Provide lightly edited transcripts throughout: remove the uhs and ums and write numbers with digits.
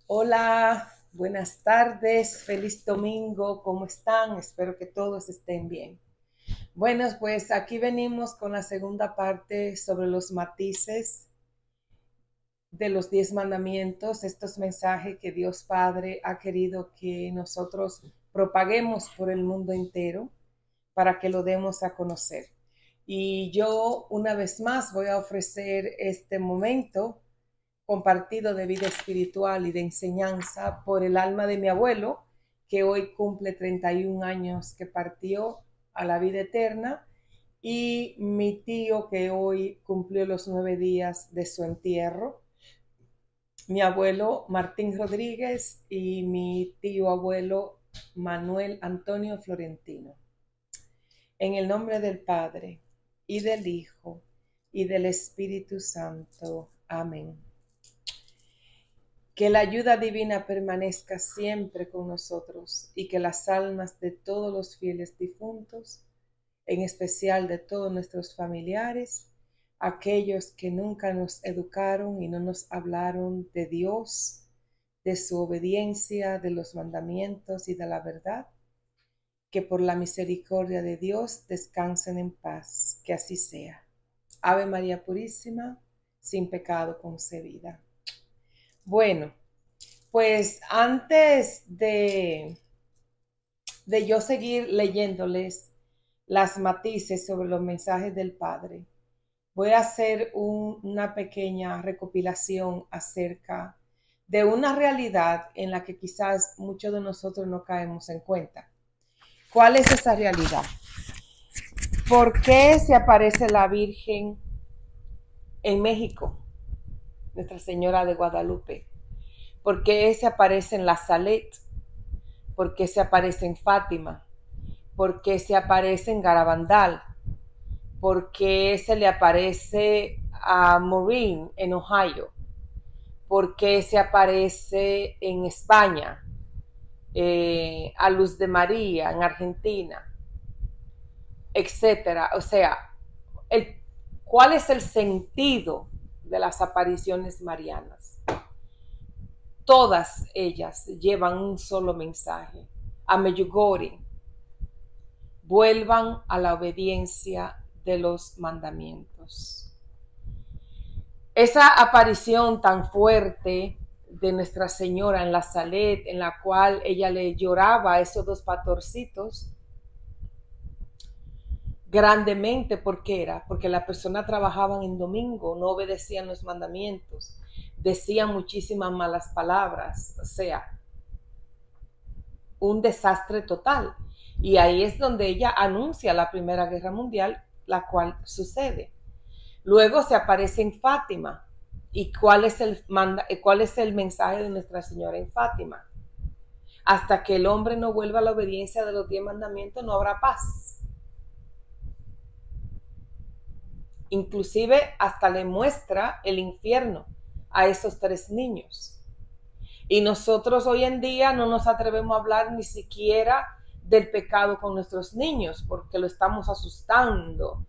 Hola, buenas tardes, feliz domingo, ¿cómo están? Espero que todos estén bien. Bueno, pues aquí venimos con la segunda parte sobre los matices de los 10 mandamientos, estos mensajes que Dios Padre ha querido que nosotros propaguemos por el mundo entero para que lo demos a conocer. Y yo una vez más voy a ofrecer este momento compartido de vida espiritual y de enseñanza por el alma de mi abuelo, que hoy cumple 31 años que partió a la vida eterna, y mi tío que hoy cumplió los 9 días de su entierro, mi abuelo Martín Rodríguez y mi tío abuelo Manuel Antonio Florentino. En el nombre del Padre, y del Hijo, y del Espíritu Santo. Amén. Que la ayuda divina permanezca siempre con nosotros y que las almas de todos los fieles difuntos, en especial de todos nuestros familiares, aquellos que nunca nos educaron y no nos hablaron de Dios, de su obediencia, de los mandamientos y de la verdad, que por la misericordia de Dios descansen en paz, que así sea. Ave María Purísima, sin pecado concebida. Bueno, pues antes de yo seguir leyéndoles las matices sobre los mensajes del Padre, voy a hacer una pequeña recopilación acerca de una realidad en la que quizás muchos de nosotros no caemos en cuenta. ¿Cuál es esa realidad? ¿Por qué se aparece la Virgen en México, Nuestra Señora de Guadalupe? ¿Por qué se aparece en La Salet? ¿Por qué se aparece en Fátima? ¿Por qué se aparece en Garabandal? ¿Por qué se le aparece a Maureen en Ohio? ¿Por qué se aparece en España? A Luz de María en Argentina, etcétera. O sea, ¿cuál es el sentido de las apariciones marianas? Todas ellas llevan un solo mensaje: a Medjugorje, vuelvan a la obediencia de los mandamientos. Esa aparición tan fuerte de Nuestra Señora en La Salet, en la cual ella le lloraba a esos dos pastorcitos grandemente, porque era porque las personas trabajaban en domingo, no obedecían los mandamientos, decían muchísimas malas palabras, o sea, un desastre total. Y ahí es donde ella anuncia la Primera Guerra Mundial, la cual sucede. Luego se aparece en Fátima. ¿Y cuál es el mensaje de Nuestra Señora en Fátima? Hasta que el hombre no vuelva a la obediencia de los 10 mandamientos, no habrá paz. Inclusive hasta le muestra el infierno a esos 3 niños. Y nosotros hoy en día no nos atrevemos a hablar ni siquiera del pecado con nuestros niños, porque lo estamos asustando,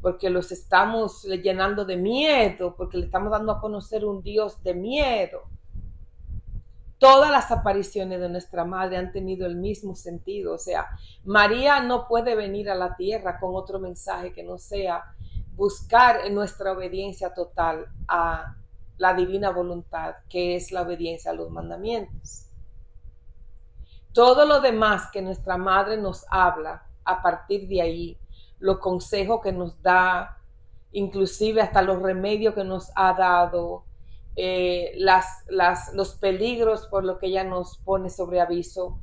porque los estamos llenando de miedo, porque le estamos dando a conocer un Dios de miedo. Todas las apariciones de nuestra madre han tenido el mismo sentido. O sea, María no puede venir a la tierra con otro mensaje que no sea buscar en nuestra obediencia total a la divina voluntad, que es la obediencia a los mandamientos. Todo lo demás que nuestra madre nos habla, a partir de ahí, los consejos que nos da, inclusive hasta los remedios que nos ha dado, los peligros por lo que ella nos pone sobre aviso,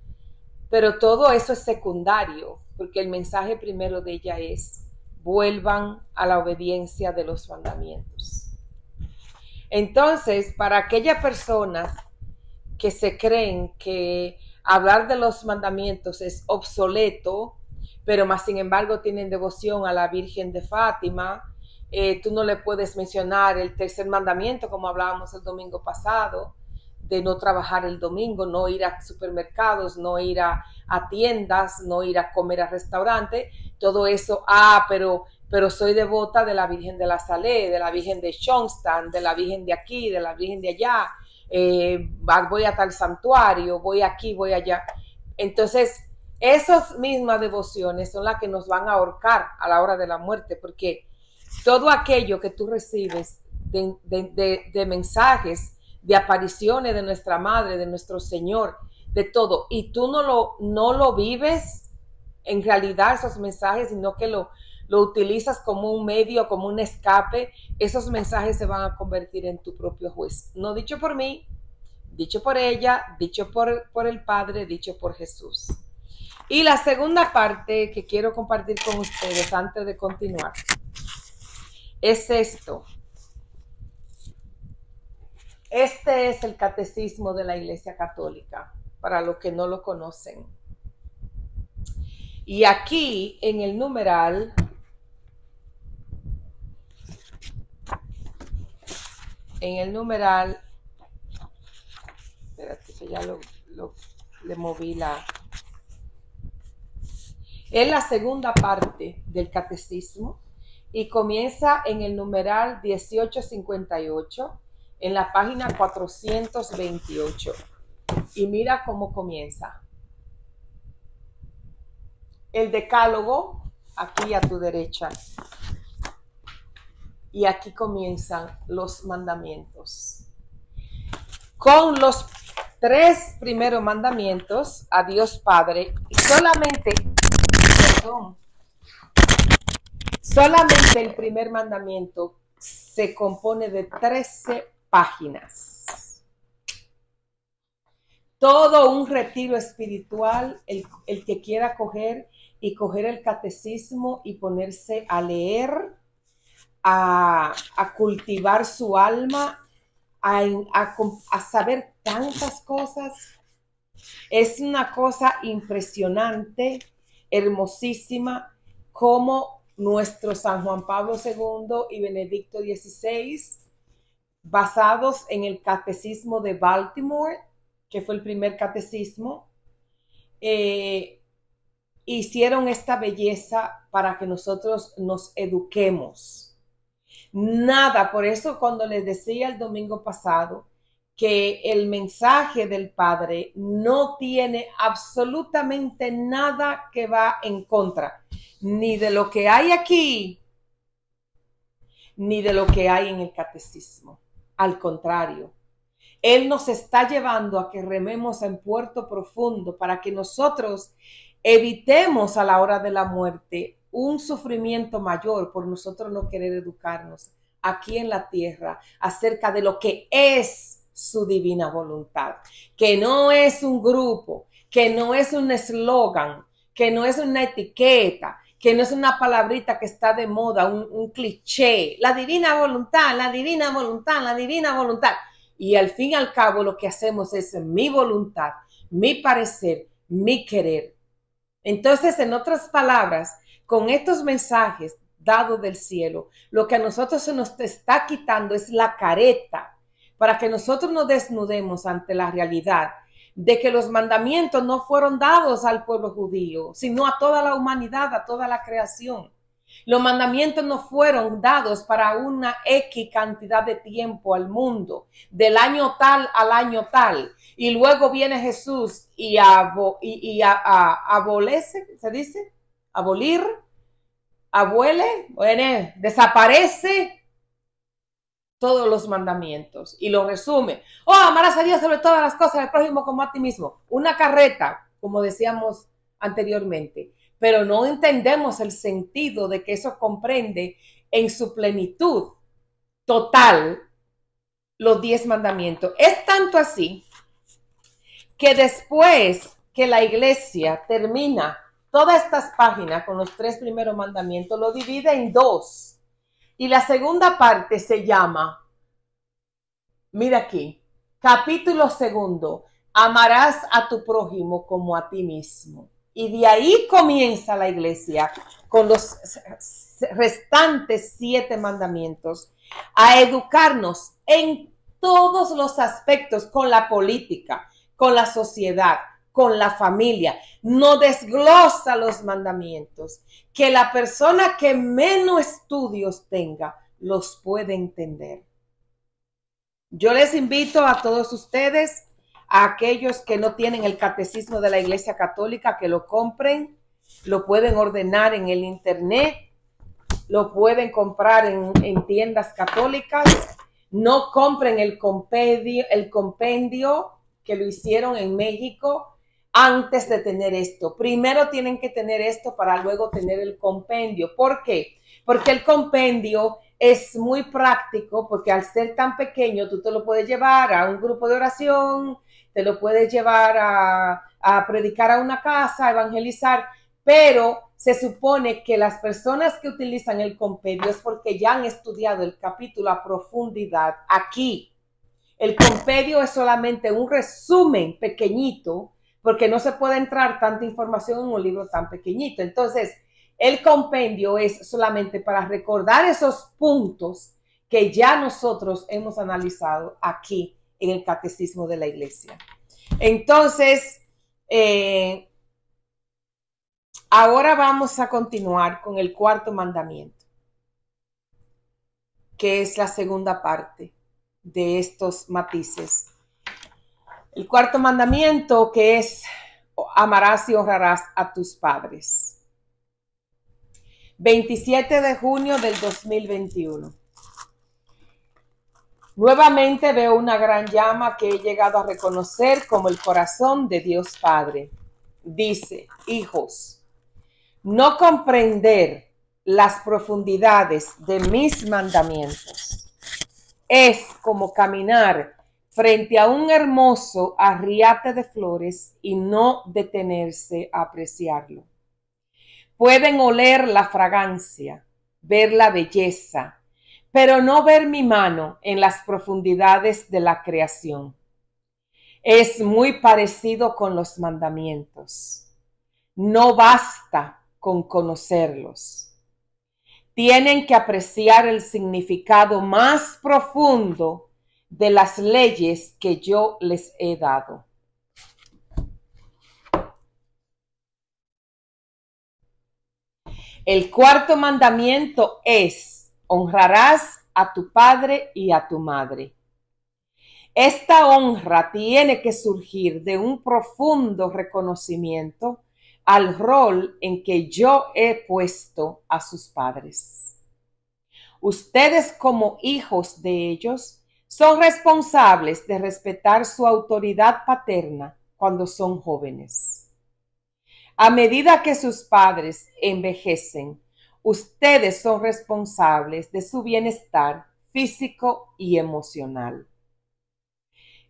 pero todo eso es secundario, porque el mensaje primero de ella es: vuelvan a la obediencia de los mandamientos. Entonces, para aquellas personas que se creen que hablar de los mandamientos es obsoleto, pero más sin embargo tienen devoción a la Virgen de Fátima, tú no le puedes mencionar el tercer mandamiento, como hablábamos el domingo pasado, de no trabajar el domingo, no ir a supermercados, no ir a tiendas, no ir a comer a restaurantes, todo eso. Pero soy devota de la Virgen de la Salet, de la Virgen de Schoenstatt, de la Virgen de aquí, de la Virgen de allá. voy a tal santuario, voy aquí, voy allá. Entonces, esas mismas devociones son las que nos van a ahorcar a la hora de la muerte, porque todo aquello que tú recibes de mensajes, de apariciones de nuestra Madre, de nuestro Señor, de todo, y tú no lo vives en realidad esos mensajes, sino que lo utilizas como un medio, como un escape, esos mensajes se van a convertir en tu propio juez. No dicho por mí, dicho por ella, dicho por el Padre, dicho por Jesús. Y la segunda parte que quiero compartir con ustedes antes de continuar es esto. Este es el catecismo de la Iglesia Católica, para los que no lo conocen. Y aquí en el numeral, espérate que ya le moví es la segunda parte del catecismo y comienza en el numeral 1858 en la página 428. Y mira cómo comienza. El decálogo, aquí a tu derecha. Y aquí comienzan los mandamientos. Con los 3 primeros mandamientos a Dios Padre, y solamente el primer mandamiento se compone de 13 páginas. Todo un retiro espiritual, el que quiera coger el catecismo y ponerse a leer, a cultivar su alma, a saber tantas cosas. Es una cosa impresionante, hermosísima, como nuestro San Juan Pablo II y Benedicto XVI, basados en el catecismo de Baltimore, que fue el primer catecismo, hicieron esta belleza para que nosotros nos eduquemos. Nada, por eso cuando les decía el domingo pasado que el mensaje del Padre no tiene absolutamente nada que va en contra, ni de lo que hay aquí, ni de lo que hay en el catecismo. Al contrario, Él nos está llevando a que rememos en puerto profundo para que nosotros evitemos a la hora de la muerte un sufrimiento mayor por nosotros no querer educarnos aquí en la tierra acerca de lo que es su divina voluntad, que no es un grupo, que no es un eslogan, que no es una etiqueta, que no es una palabrita que está de moda, un cliché, la divina voluntad, la divina voluntad, la divina voluntad. Y al fin y al cabo lo que hacemos es mi voluntad, mi parecer, mi querer. Entonces, en otras palabras, con estos mensajes dados del cielo, lo que a nosotros se nos está quitando es la careta para que nosotros nos desnudemos ante la realidad de que los mandamientos no fueron dados al pueblo judío, sino a toda la humanidad, a toda la creación. Los mandamientos no fueron dados para una X cantidad de tiempo al mundo, del año tal al año tal. Y luego viene Jesús y abolece, ¿se dice? Abolir, abuele, bueno, desaparece todos los mandamientos y lo resume. Oh, amarás a Dios sobre todas las cosas, al prójimo como a ti mismo. Una carreta, como decíamos anteriormente, pero no entendemos el sentido de que eso comprende en su plenitud total los 10 mandamientos. Es tanto así que después que la iglesia termina todas estas páginas con los 3 primeros mandamientos, lo divide en 2. Y la segunda parte se llama, mira aquí, capítulo 2, amarás a tu prójimo como a ti mismo. Y de ahí comienza la iglesia con los restantes 7 mandamientos a educarnos en todos los aspectos, con la política, con la sociedad, con la familia. No desglosa los mandamientos, que la persona que menos estudios tenga los puede entender. Yo les invito a todos ustedes, a aquellos que no tienen el catecismo de la Iglesia Católica, que lo compren, lo pueden ordenar en el internet, lo pueden comprar en tiendas católicas. No compren el compendio que lo hicieron en México antes de tener esto. Primero tienen que tener esto para luego tener el compendio. ¿Por qué? Porque el compendio es muy práctico, porque al ser tan pequeño tú te lo puedes llevar a un grupo de oración, te lo puedes llevar a predicar a una casa, a evangelizar, pero se supone que las personas que utilizan el compendio es porque ya han estudiado el capítulo a profundidad. Aquí, el compendio es solamente un resumen pequeñito, porque no se puede entrar tanta información en un libro tan pequeñito. Entonces, el compendio es solamente para recordar esos puntos que ya nosotros hemos analizado aquí en el Catecismo de la Iglesia. Entonces, ahora vamos a continuar con el cuarto mandamiento, que es la segunda parte de estos matices. El cuarto mandamiento, que es amarás y honrarás a tus padres. 27 de junio del 2021. Nuevamente veo una gran llama que he llegado a reconocer como el corazón de Dios Padre. Dice, hijos, no comprender las profundidades de mis mandamientos es como caminar frente a un hermoso arriate de flores y no detenerse a apreciarlo. Pueden oler la fragancia, ver la belleza, pero no ver mi mano en las profundidades de la creación. Es muy parecido con los mandamientos. No basta con conocerlos. Tienen que apreciar el significado más profundo de las leyes que yo les he dado. El cuarto mandamiento es: honrarás a tu padre y a tu madre. Esta honra tiene que surgir de un profundo reconocimiento al rol en que yo he puesto a sus padres. Ustedes, como hijos de ellos, son responsables de respetar su autoridad paterna cuando son jóvenes. A medida que sus padres envejecen, ustedes son responsables de su bienestar físico y emocional.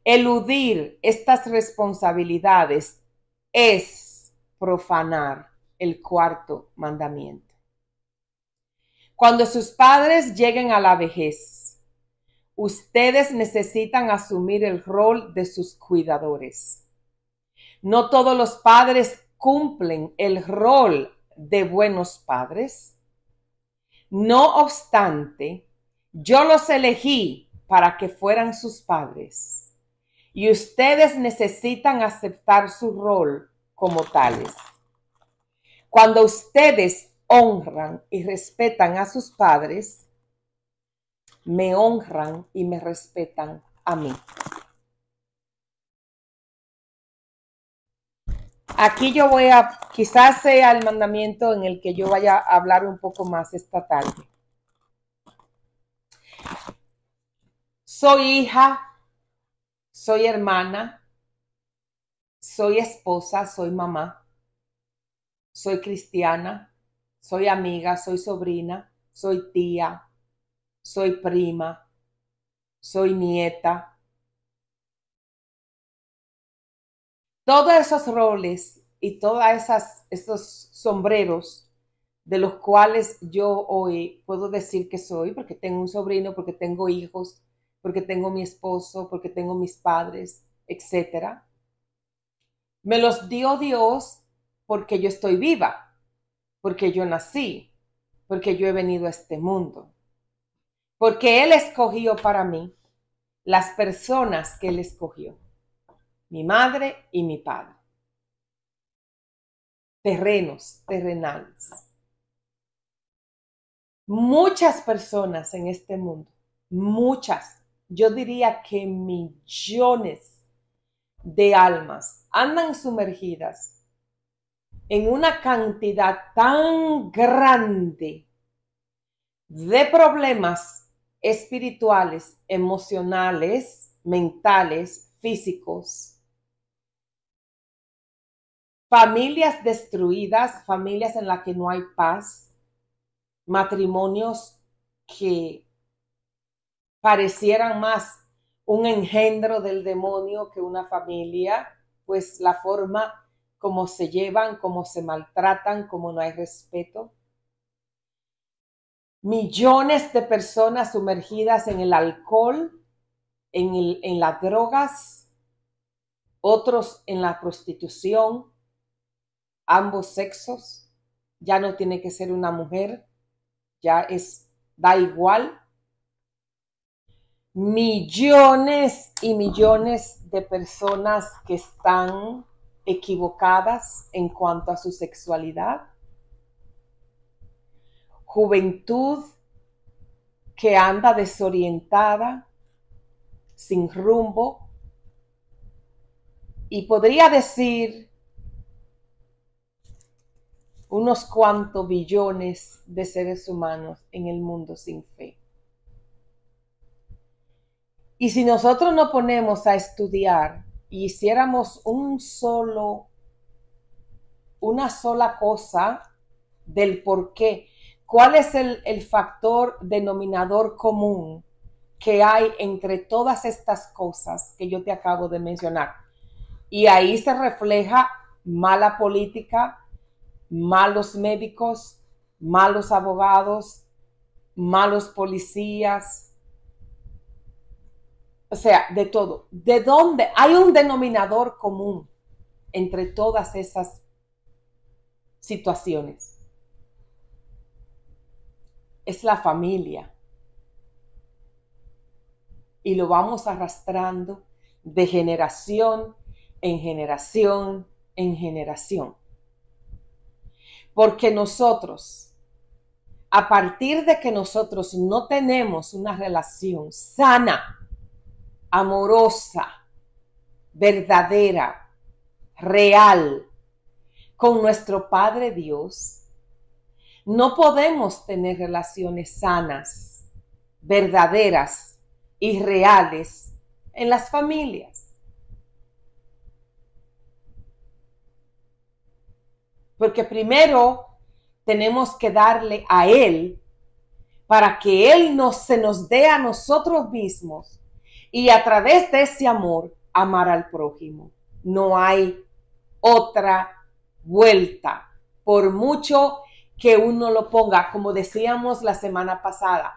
Eludir estas responsabilidades es profanar el cuarto mandamiento. Cuando sus padres lleguen a la vejez, ustedes necesitan asumir el rol de sus cuidadores. No todos los padres cumplen el rol de buenos padres. No obstante, yo los elegí para que fueran sus padres y ustedes necesitan aceptar su rol como tales. Cuando ustedes honran y respetan a sus padres, me honran y me respetan a mí. Aquí yo quizás sea el mandamiento en el que yo vaya a hablar un poco más esta tarde. Soy hija, soy hermana, soy esposa, soy mamá, soy cristiana, soy amiga, soy sobrina, soy tía, soy prima, soy nieta. Todos esos roles y todos esos sombreros de los cuales yo hoy puedo decir que soy, porque tengo un sobrino, porque tengo hijos, porque tengo mi esposo, porque tengo mis padres, etcétera. Me los dio Dios porque yo estoy viva, porque yo nací, porque yo he venido a este mundo, porque Él escogió para mí las personas que Él escogió, mi madre y mi padre. Terrenales. Muchas personas en este mundo, muchas, yo diría que millones de almas andan sumergidas en una cantidad tan grande de problemas espirituales, emocionales, mentales, físicos, familias destruidas, familias en las que no hay paz, matrimonios que parecieran más un engendro del demonio que una familia, pues la forma como se llevan, como se maltratan, como no hay respeto. Millones de personas sumergidas en el alcohol, en las drogas, otros en la prostitución, ambos sexos. Ya no tiene que ser una mujer, ya da igual. Millones y millones de personas que están equivocadas en cuanto a su sexualidad. Juventud que anda desorientada, sin rumbo. Y podría decir unos cuantos billones de seres humanos en el mundo sin fe. Y si nosotros nos ponemos a estudiar y hiciéramos una sola cosa del por qué, cuál es el factor denominador común que hay entre todas estas cosas que yo te acabo de mencionar. Y ahí se refleja mala política, malos médicos, malos abogados, malos policías, o sea, de todo. ¿De dónde? Hay un denominador común entre todas esas situaciones. Es la familia. Y lo vamos arrastrando de generación en generación en generación. Porque nosotros, a partir de que nosotros no tenemos una relación sana, amorosa, verdadera, real, con nuestro Padre Dios, no podemos tener relaciones sanas, verdaderas y reales en las familias. Porque primero tenemos que darle a Él para que Él se nos dé a nosotros mismos y a través de ese amor amar al prójimo. No hay otra vuelta, por mucho que uno lo ponga, como decíamos la semana pasada.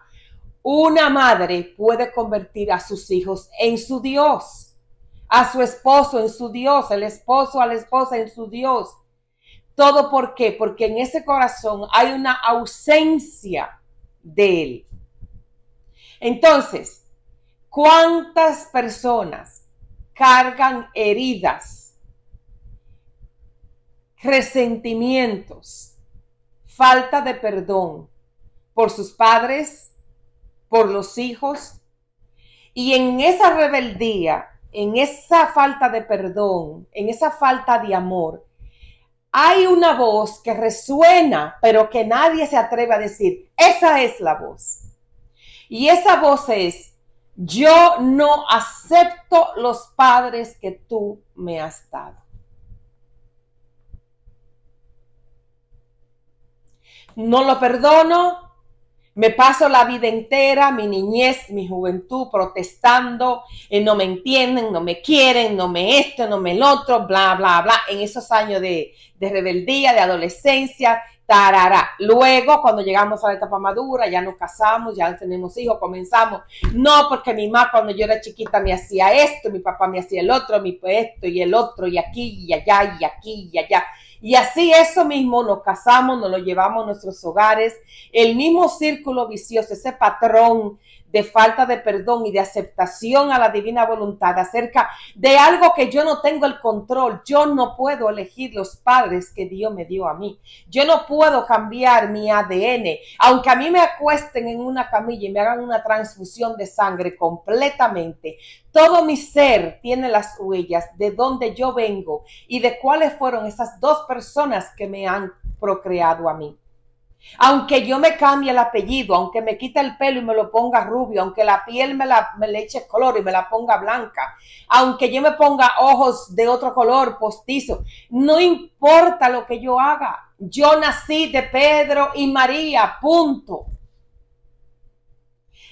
Una madre puede convertir a sus hijos en su Dios, a su esposo en su Dios, el esposo a la esposa en su Dios. ¿Todo por qué? Porque en ese corazón hay una ausencia de Él. Entonces, ¿cuántas personas cargan heridas, resentimientos, falta de perdón por sus padres, por los hijos? Y en esa rebeldía, en esa falta de perdón, en esa falta de amor, hay una voz que resuena, pero que nadie se atreve a decir, esa es la voz. Y esa voz es, yo no acepto los padres que tú me has dado. No lo perdono, me paso la vida entera, mi niñez, mi juventud, protestando, no me entienden, no me quieren, no me esto, no me el otro, bla, bla, bla, en esos años de rebeldía, de adolescencia, tarará. Luego, cuando llegamos a la etapa madura, ya nos casamos, ya tenemos hijos, comenzamos, no, porque mi mamá cuando yo era chiquita me hacía esto, mi papá me hacía el otro, mi esto y el otro, y aquí y allá, y aquí y allá. Y así eso mismo nos casamos, nos lo llevamos a nuestros hogares, el mismo círculo vicioso, ese patrón de falta de perdón y de aceptación a la divina voluntad acerca de algo que yo no tengo el control. Yo no puedo elegir los padres que Dios me dio a mí. Yo no puedo cambiar mi ADN. Aunque a mí me acuesten en una camilla y me hagan una transfusión de sangre completamente, todo mi ser tiene las huellas de dónde yo vengo y de cuáles fueron esas dos personas que me han procreado a mí. Aunque yo me cambie el apellido, aunque me quite el pelo y me lo ponga rubio, aunque la piel me le eche color y me la ponga blanca, aunque yo me ponga ojos de otro color postizo, no importa lo que yo haga. Yo nací de Pedro y María, punto.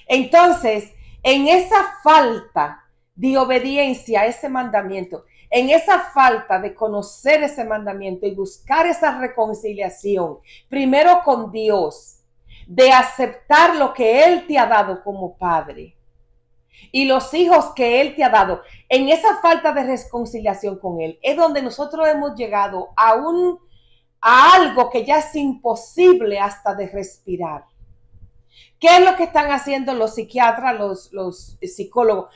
Entonces, en esa falta de obediencia a ese mandamiento, en esa falta de conocer ese mandamiento y buscar esa reconciliación, primero con Dios, de aceptar lo que Él te ha dado como padre y los hijos que Él te ha dado, en esa falta de reconciliación con Él, es donde nosotros hemos llegado a algo que ya es imposible hasta de respirar. ¿Qué es lo que están haciendo los psiquiatras, los psicólogos?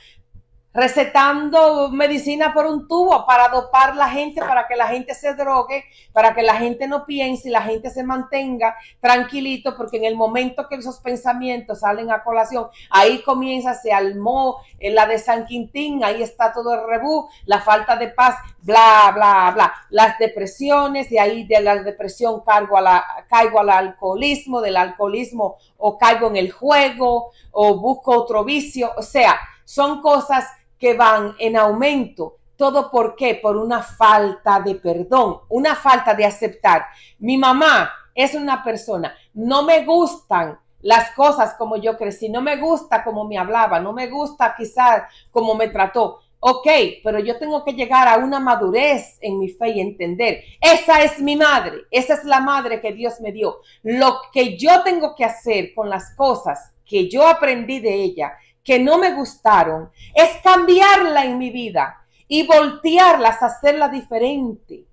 Recetando medicina por un tubo para dopar la gente, para que la gente se drogue, para que la gente no piense y la gente se mantenga tranquilito, porque en el momento que esos pensamientos salen a colación, ahí comienza, se armó la de San Quintín, ahí está todo el rebú, la falta de paz, bla, bla, bla, las depresiones, de ahí de la depresión caigo al alcoholismo, del alcoholismo o caigo en el juego o busco otro vicio, o sea, son cosas que van en aumento. ¿Todo por qué? Por una falta de perdón, una falta de aceptar. Mi mamá es una persona, no me gustan las cosas como yo crecí, no me gusta como me hablaba, no me gusta quizás como me trató. Ok, pero yo tengo que llegar a una madurez en mi fe y entender, esa es mi madre, esa es la madre que Dios me dio. Lo que yo tengo que hacer con las cosas que yo aprendí de ella, que no me gustaron, es cambiarla en mi vida y voltearlas, hacerla diferente.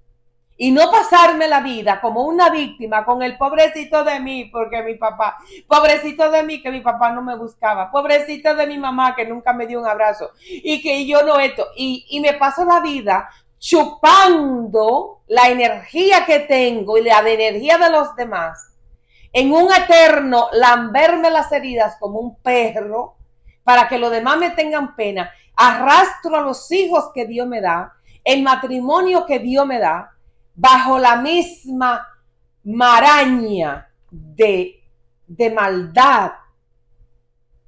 Y no pasarme la vida como una víctima con el pobrecito de mí, porque mi papá, pobrecito de mí que mi papá no me buscaba, pobrecito de mi mamá que nunca me dio un abrazo y que yo no esto. Y me paso la vida chupando la energía que tengo y la energía de los demás en un eterno lamberme las heridas como un perro, para que los demás me tengan pena. Arrastro a los hijos que Dios me da, el matrimonio que Dios me da, bajo la misma maraña de maldad,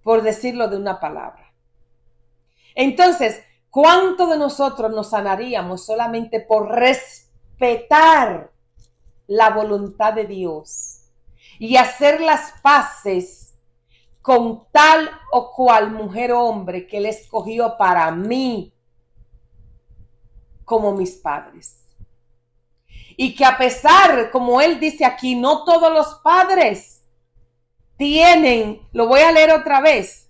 por decirlo de una palabra. Entonces, ¿cuánto de nosotros nos sanaríamos solamente por respetar la voluntad de Dios y hacer las paces con tal o cual mujer o hombre que Él escogió para mí como mis padres? Y que a pesar, como Él dice aquí, no todos los padres tienen, lo voy a leer otra vez,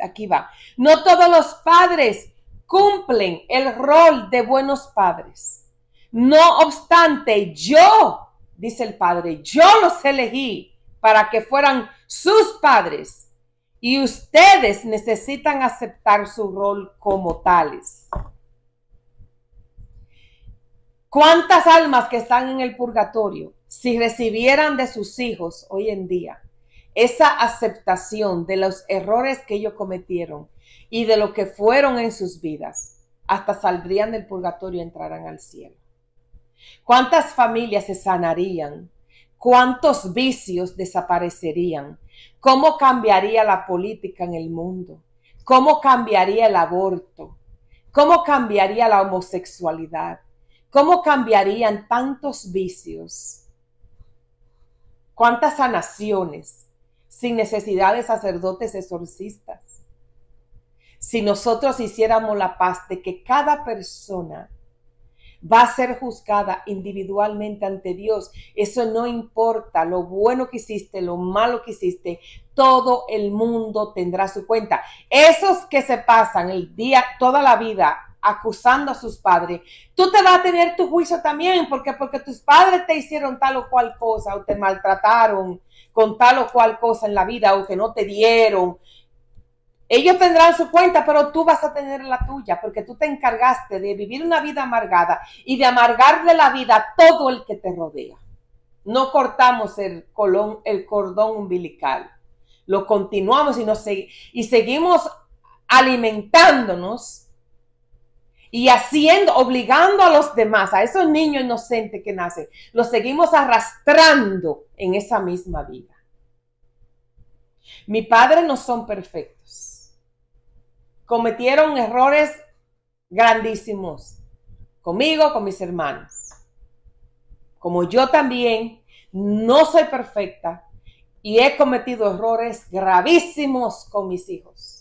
aquí va, no todos los padres cumplen el rol de buenos padres. No obstante, yo, dice el Padre, yo los elegí para que fueran sus padres y ustedes necesitan aceptar su rol como tales. ¿Cuántas almas que están en el purgatorio, si recibieran de sus hijos hoy en día esa aceptación de los errores que ellos cometieron y de lo que fueron en sus vidas, hasta saldrían del purgatorio y entrarán al cielo? ¿Cuántas familias se sanarían? ¿Cuántos vicios desaparecerían? ¿Cómo cambiaría la política en el mundo? ¿Cómo cambiaría el aborto? ¿Cómo cambiaría la homosexualidad? ¿Cómo cambiarían tantos vicios? ¿Cuántas sanaciones sin necesidad de sacerdotes exorcistas? Si nosotros hiciéramos la paz de que cada persona va a ser juzgada individualmente ante Dios. Eso no importa lo bueno que hiciste, lo malo que hiciste, todo el mundo tendrá su cuenta. Esos que se pasan el día, toda la vida acusando a sus padres, tú te vas a tener tu juicio también, porque tus padres te hicieron tal o cual cosa o te maltrataron con tal o cual cosa en la vida o que no te dieron. Ellos tendrán su cuenta, pero tú vas a tener la tuya, porque tú te encargaste de vivir una vida amargada y de amargarle la vida a todo el que te rodea. No cortamos el cordón umbilical, lo continuamos y seguimos alimentándonos y obligando a los demás, a esos niños inocentes que nacen, los seguimos arrastrando en esa misma vida. Mis padres no son perfectos. Cometieron errores grandísimos conmigo, con mis hermanos. Como yo también no soy perfecta y he cometido errores gravísimos con mis hijos.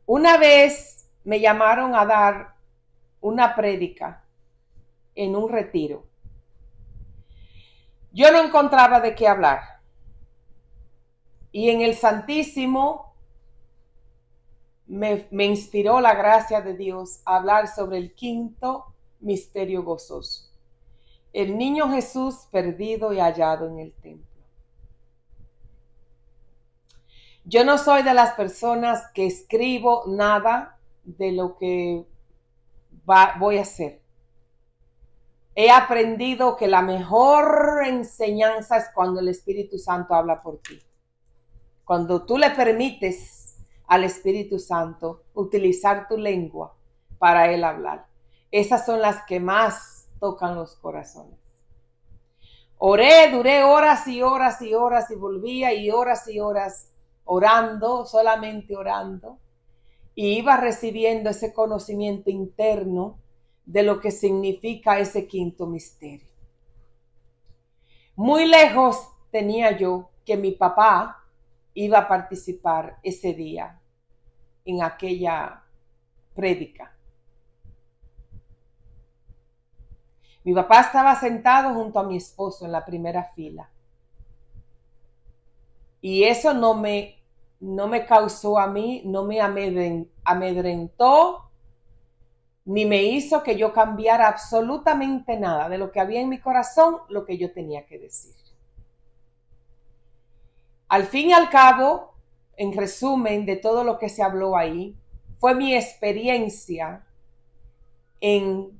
Una vez me llamaron a dar una prédica en un retiro. Yo no encontraba de qué hablar. Y en el Santísimo me inspiró la gracia de Dios a hablar sobre el quinto misterio gozoso. El niño Jesús perdido y hallado en el templo. Yo no soy de las personas que escribo nada de lo que voy a hacer. He aprendido que la mejor enseñanza es cuando el Espíritu Santo habla por ti. Cuando tú le permites al Espíritu Santo utilizar tu lengua para él hablar. Esas son las que más tocan los corazones. Duré horas y horas y horas y volvía y horas orando, solamente orando. Y iba recibiendo ese conocimiento interno de lo que significa ese quinto misterio. Muy lejos tenía yo que mi papá iba a participar ese día en aquella prédica. Mi papá estaba sentado junto a mi esposo en la primera fila. Y eso no me causó a mí, no me amedrentó, ni me hizo que yo cambiara absolutamente nada de lo que había en mi corazón, lo que yo tenía que decir. Al fin y al cabo, en resumen de todo lo que se habló ahí, fue mi experiencia en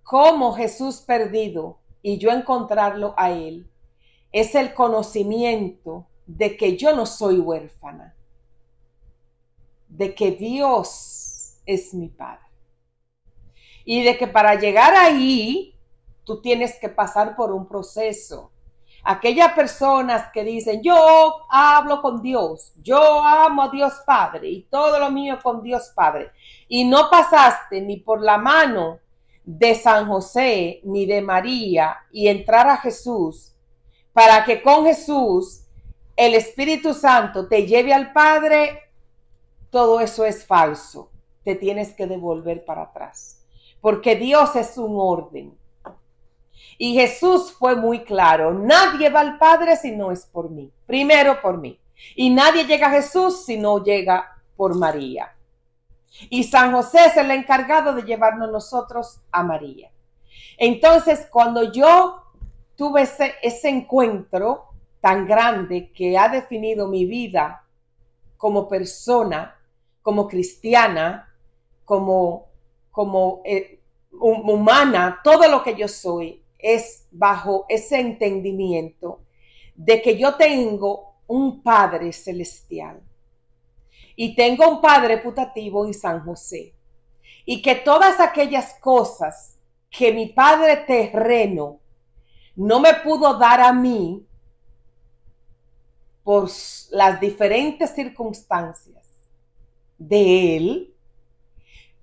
cómo Jesús perdido y yo encontrarlo a él, es el conocimiento de que yo no soy huérfana, de que Dios es mi Padre y de que para llegar ahí tú tienes que pasar por un proceso. Aquellas personas que dicen, yo hablo con Dios, yo amo a Dios Padre y todo lo mío con Dios Padre, y no pasaste ni por la mano de San José ni de María y entrar a Jesús, para que con Jesús el Espíritu Santo te lleve al Padre, todo eso es falso. Te tienes que devolver para atrás, porque Dios es un orden. Y Jesús fue muy claro, nadie va al Padre si no es por mí, primero por mí. Y nadie llega a Jesús si no llega por María. Y San José es el encargado de llevarnos nosotros a María. Entonces, cuando yo tuve ese encuentro tan grande que ha definido mi vida como persona, como cristiana, como humana, todo lo que yo soy, es bajo ese entendimiento de que yo tengo un Padre celestial y tengo un Padre putativo en San José, y que todas aquellas cosas que mi Padre terreno no me pudo dar a mí por las diferentes circunstancias de él,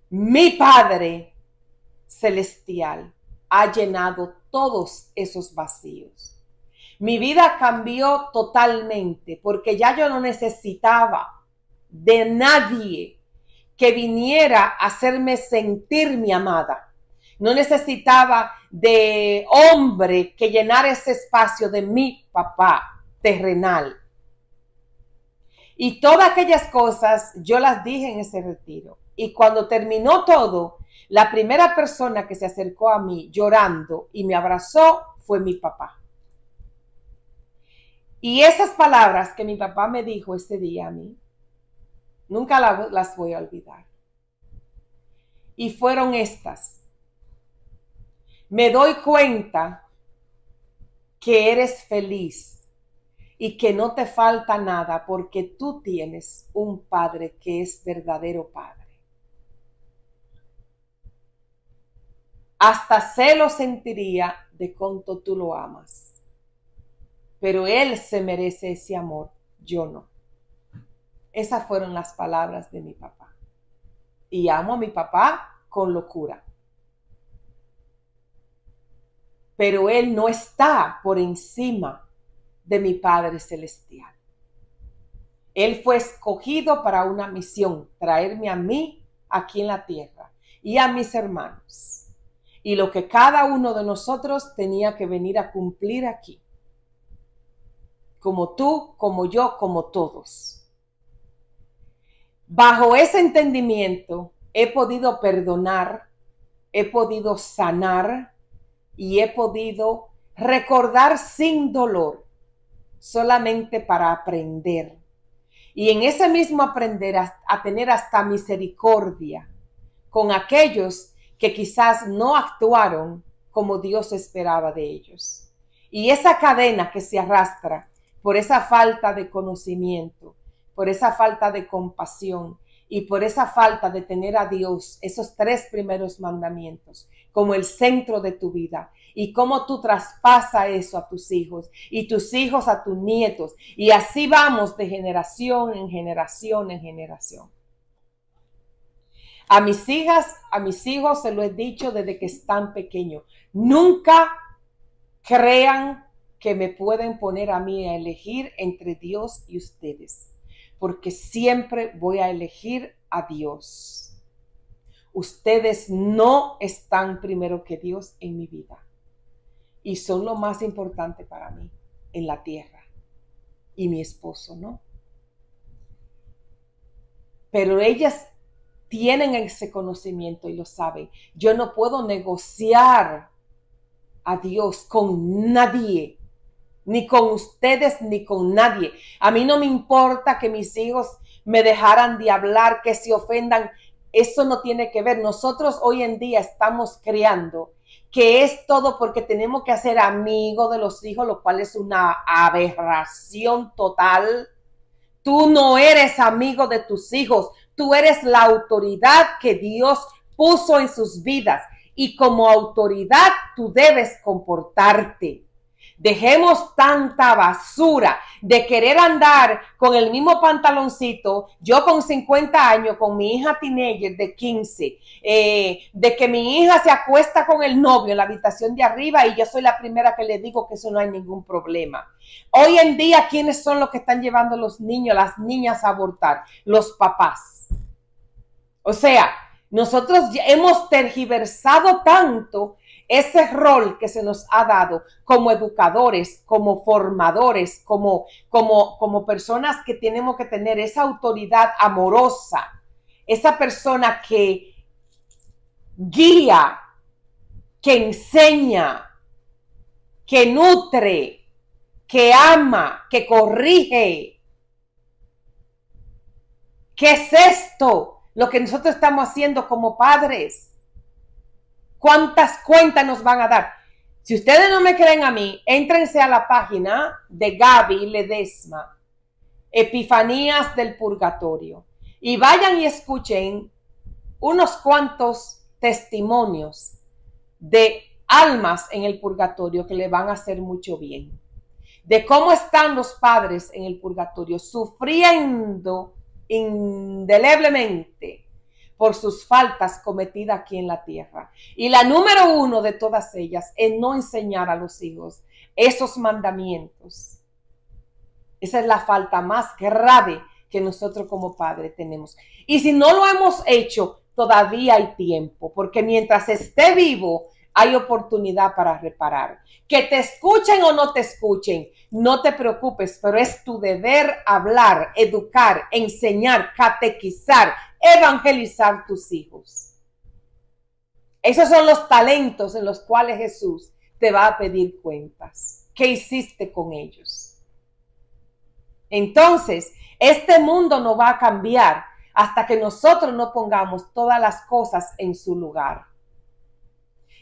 mi Padre celestial ha llenado todos esos vacíos. Mi vida cambió totalmente porque ya yo no necesitaba de nadie que viniera a hacerme sentir mi amada. No necesitaba de hombre que llenara ese espacio de mi papá terrenal. Y todas aquellas cosas yo las dije en ese retiro. Y cuando terminó todo, la primera persona que se acercó a mí llorando y me abrazó fue mi papá. Y esas palabras que mi papá me dijo ese día a mí, nunca las voy a olvidar. Y fueron estas: me doy cuenta que eres feliz y que no te falta nada porque tú tienes un padre que es verdadero padre. Hasta celos sentiría de cuánto tú lo amas. Pero él se merece ese amor, yo no. Esas fueron las palabras de mi papá. Y amo a mi papá con locura. Pero él no está por encima de mi Padre Celestial. Él fue escogido para una misión, traerme a mí aquí en la tierra y a mis hermanos. Y lo que cada uno de nosotros tenía que venir a cumplir aquí. Como tú, como yo, como todos. Bajo ese entendimiento he podido perdonar, he podido sanar y he podido recordar sin dolor, solamente para aprender. Y en ese mismo aprender a tener hasta misericordia con aquellos que quizás no actuaron como Dios esperaba de ellos. Y esa cadena que se arrastra por esa falta de conocimiento, por esa falta de compasión y por esa falta de tener a Dios, esos 3 primeros mandamientos, como el centro de tu vida, y cómo tú traspasas eso a tus hijos y tus hijos a tus nietos, y así vamos de generación en generación en generación. A mis hijas, a mis hijos se lo he dicho desde que están pequeños: nunca crean que me pueden poner a mí a elegir entre Dios y ustedes, porque siempre voy a elegir a Dios. Ustedes no están primero que Dios en mi vida y son lo más importante para mí en la tierra, y mi esposo, ¿no? Pero ellas tienen ese conocimiento y lo saben. Yo no puedo negociar a Dios con nadie, ni con ustedes, ni con nadie. A mí no me importa que mis hijos me dejaran de hablar, que se ofendan. Eso no tiene que ver. Nosotros hoy en día estamos creando que es todo porque tenemos que hacer amigos de los hijos, lo cual es una aberración total. Tú no eres amigo de tus hijos. Tú eres la autoridad que Dios puso en sus vidas. Y como autoridad tú debes comportarte. Dejemos tanta basura de querer andar con el mismo pantaloncito, yo con 50 años, con mi hija teenager de 15, de que mi hija se acuesta con el novio en la habitación de arriba y yo soy la primera que le digo que eso no hay ningún problema. Hoy en día, ¿quiénes son los que están llevando a los niños, las niñas a abortar? Los papás. O sea, nosotros ya hemos tergiversado tanto ese rol que se nos ha dado como educadores, como formadores, como personas que tenemos que tener esa autoridad amorosa, esa persona que guía, que enseña, que nutre, que ama, que corrige. ¿Qué es esto? Lo que nosotros estamos haciendo como padres. ¿Cuántas cuentas nos van a dar? Si ustedes no me creen a mí, éntrense a la página de Gaby Ledesma, Epifanías del Purgatorio, y vayan y escuchen unos cuantos testimonios de almas en el purgatorio que le van a hacer mucho bien. De cómo están los padres en el purgatorio sufriendo indeleblemente por sus faltas cometidas aquí en la tierra. Y la número 1 de todas ellas es no enseñar a los hijos esos mandamientos. Esa es la falta más grave que nosotros como padres tenemos. Y si no lo hemos hecho, todavía hay tiempo, porque mientras esté vivo, hay oportunidad para reparar. Que te escuchen o no te escuchen, no te preocupes, pero es tu deber hablar, educar, enseñar, catequizar, evangelizar tus hijos. Esos son los talentos en los cuales Jesús te va a pedir cuentas. ¿Qué hiciste con ellos? Entonces, este mundo no va a cambiar hasta que nosotros no pongamos todas las cosas en su lugar.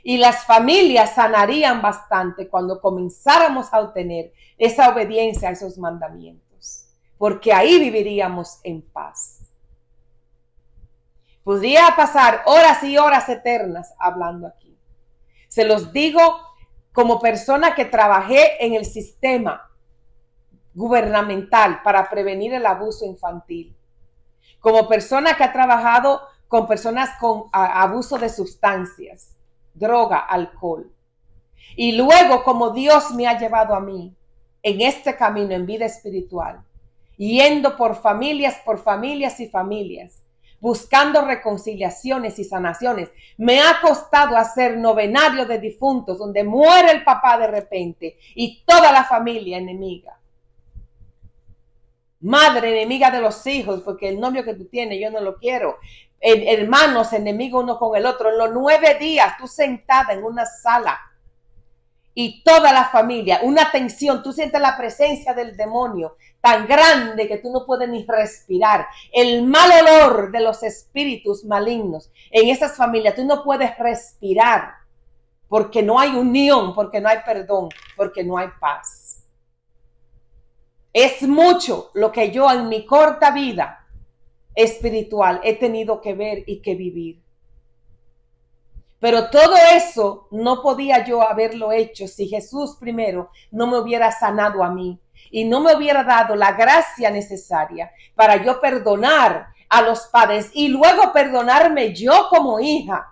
Y las familias sanarían bastante cuando comenzáramos a obtener esa obediencia a esos mandamientos, porque ahí viviríamos en paz. Podría pasar horas y horas eternas hablando aquí. Se los digo como persona que trabajé en el sistema gubernamental para prevenir el abuso infantil. Como persona que ha trabajado con personas con abuso de sustancias, droga, alcohol. Y luego como Dios me ha llevado a mí en este camino en vida espiritual, yendo por familias y familias, buscando reconciliaciones y sanaciones. Me ha costado hacer novenario de difuntos donde muere el papá de repente y toda la familia enemiga. Madre enemiga de los hijos, porque el novio que tú tienes yo no lo quiero. Hermanos enemigos uno con el otro. En los 9 días tú sentada en una sala y toda la familia, una tensión, tú sientes la presencia del demonio tan grande que tú no puedes ni respirar. El mal olor de los espíritus malignos en esas familias, tú no puedes respirar porque no hay unión, porque no hay perdón, porque no hay paz. Es mucho lo que yo en mi corta vida espiritual he tenido que ver y que vivir. Pero todo eso no podía yo haberlo hecho si Jesús primero no me hubiera sanado a mí y no me hubiera dado la gracia necesaria para yo perdonar a los padres y luego perdonarme yo como hija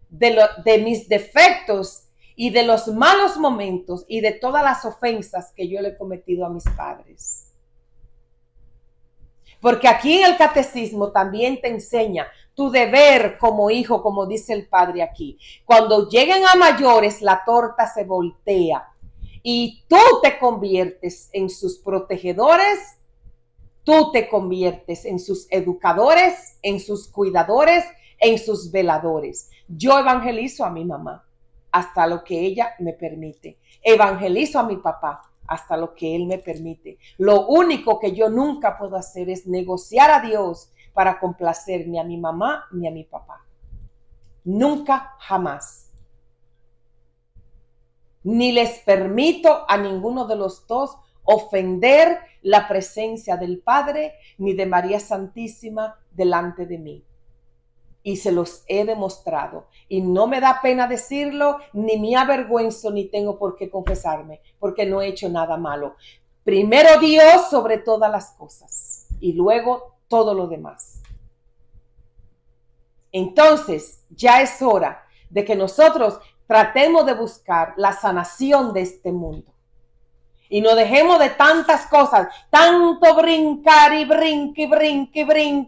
de mis defectos y de los malos momentos y de todas las ofensas que yo le he cometido a mis padres. Porque aquí en el catecismo también te enseña tu deber como hijo, como dice el padre aquí. Cuando lleguen a mayores, la torta se voltea y tú te conviertes en sus protegedores, tú te conviertes en sus educadores, en sus cuidadores, en sus veladores. Yo evangelizo a mi mamá hasta lo que ella me permite. Evangelizo a mi papá hasta lo que él me permite. Lo único que yo nunca puedo hacer es negociar a Dios para complacer ni a mi mamá ni a mi papá. Nunca, jamás. Ni les permito a ninguno de los dos ofender la presencia del Padre ni de María Santísima delante de mí. Y se los he demostrado. Y no me da pena decirlo, ni me avergüenzo, ni tengo por qué confesarme, porque no he hecho nada malo. Primero Dios sobre todas las cosas y luego todo lo demás. Entonces, ya es hora de que nosotros tratemos de buscar la sanación de este mundo. Y no dejemos de tantas cosas, tanto brincar y brinque,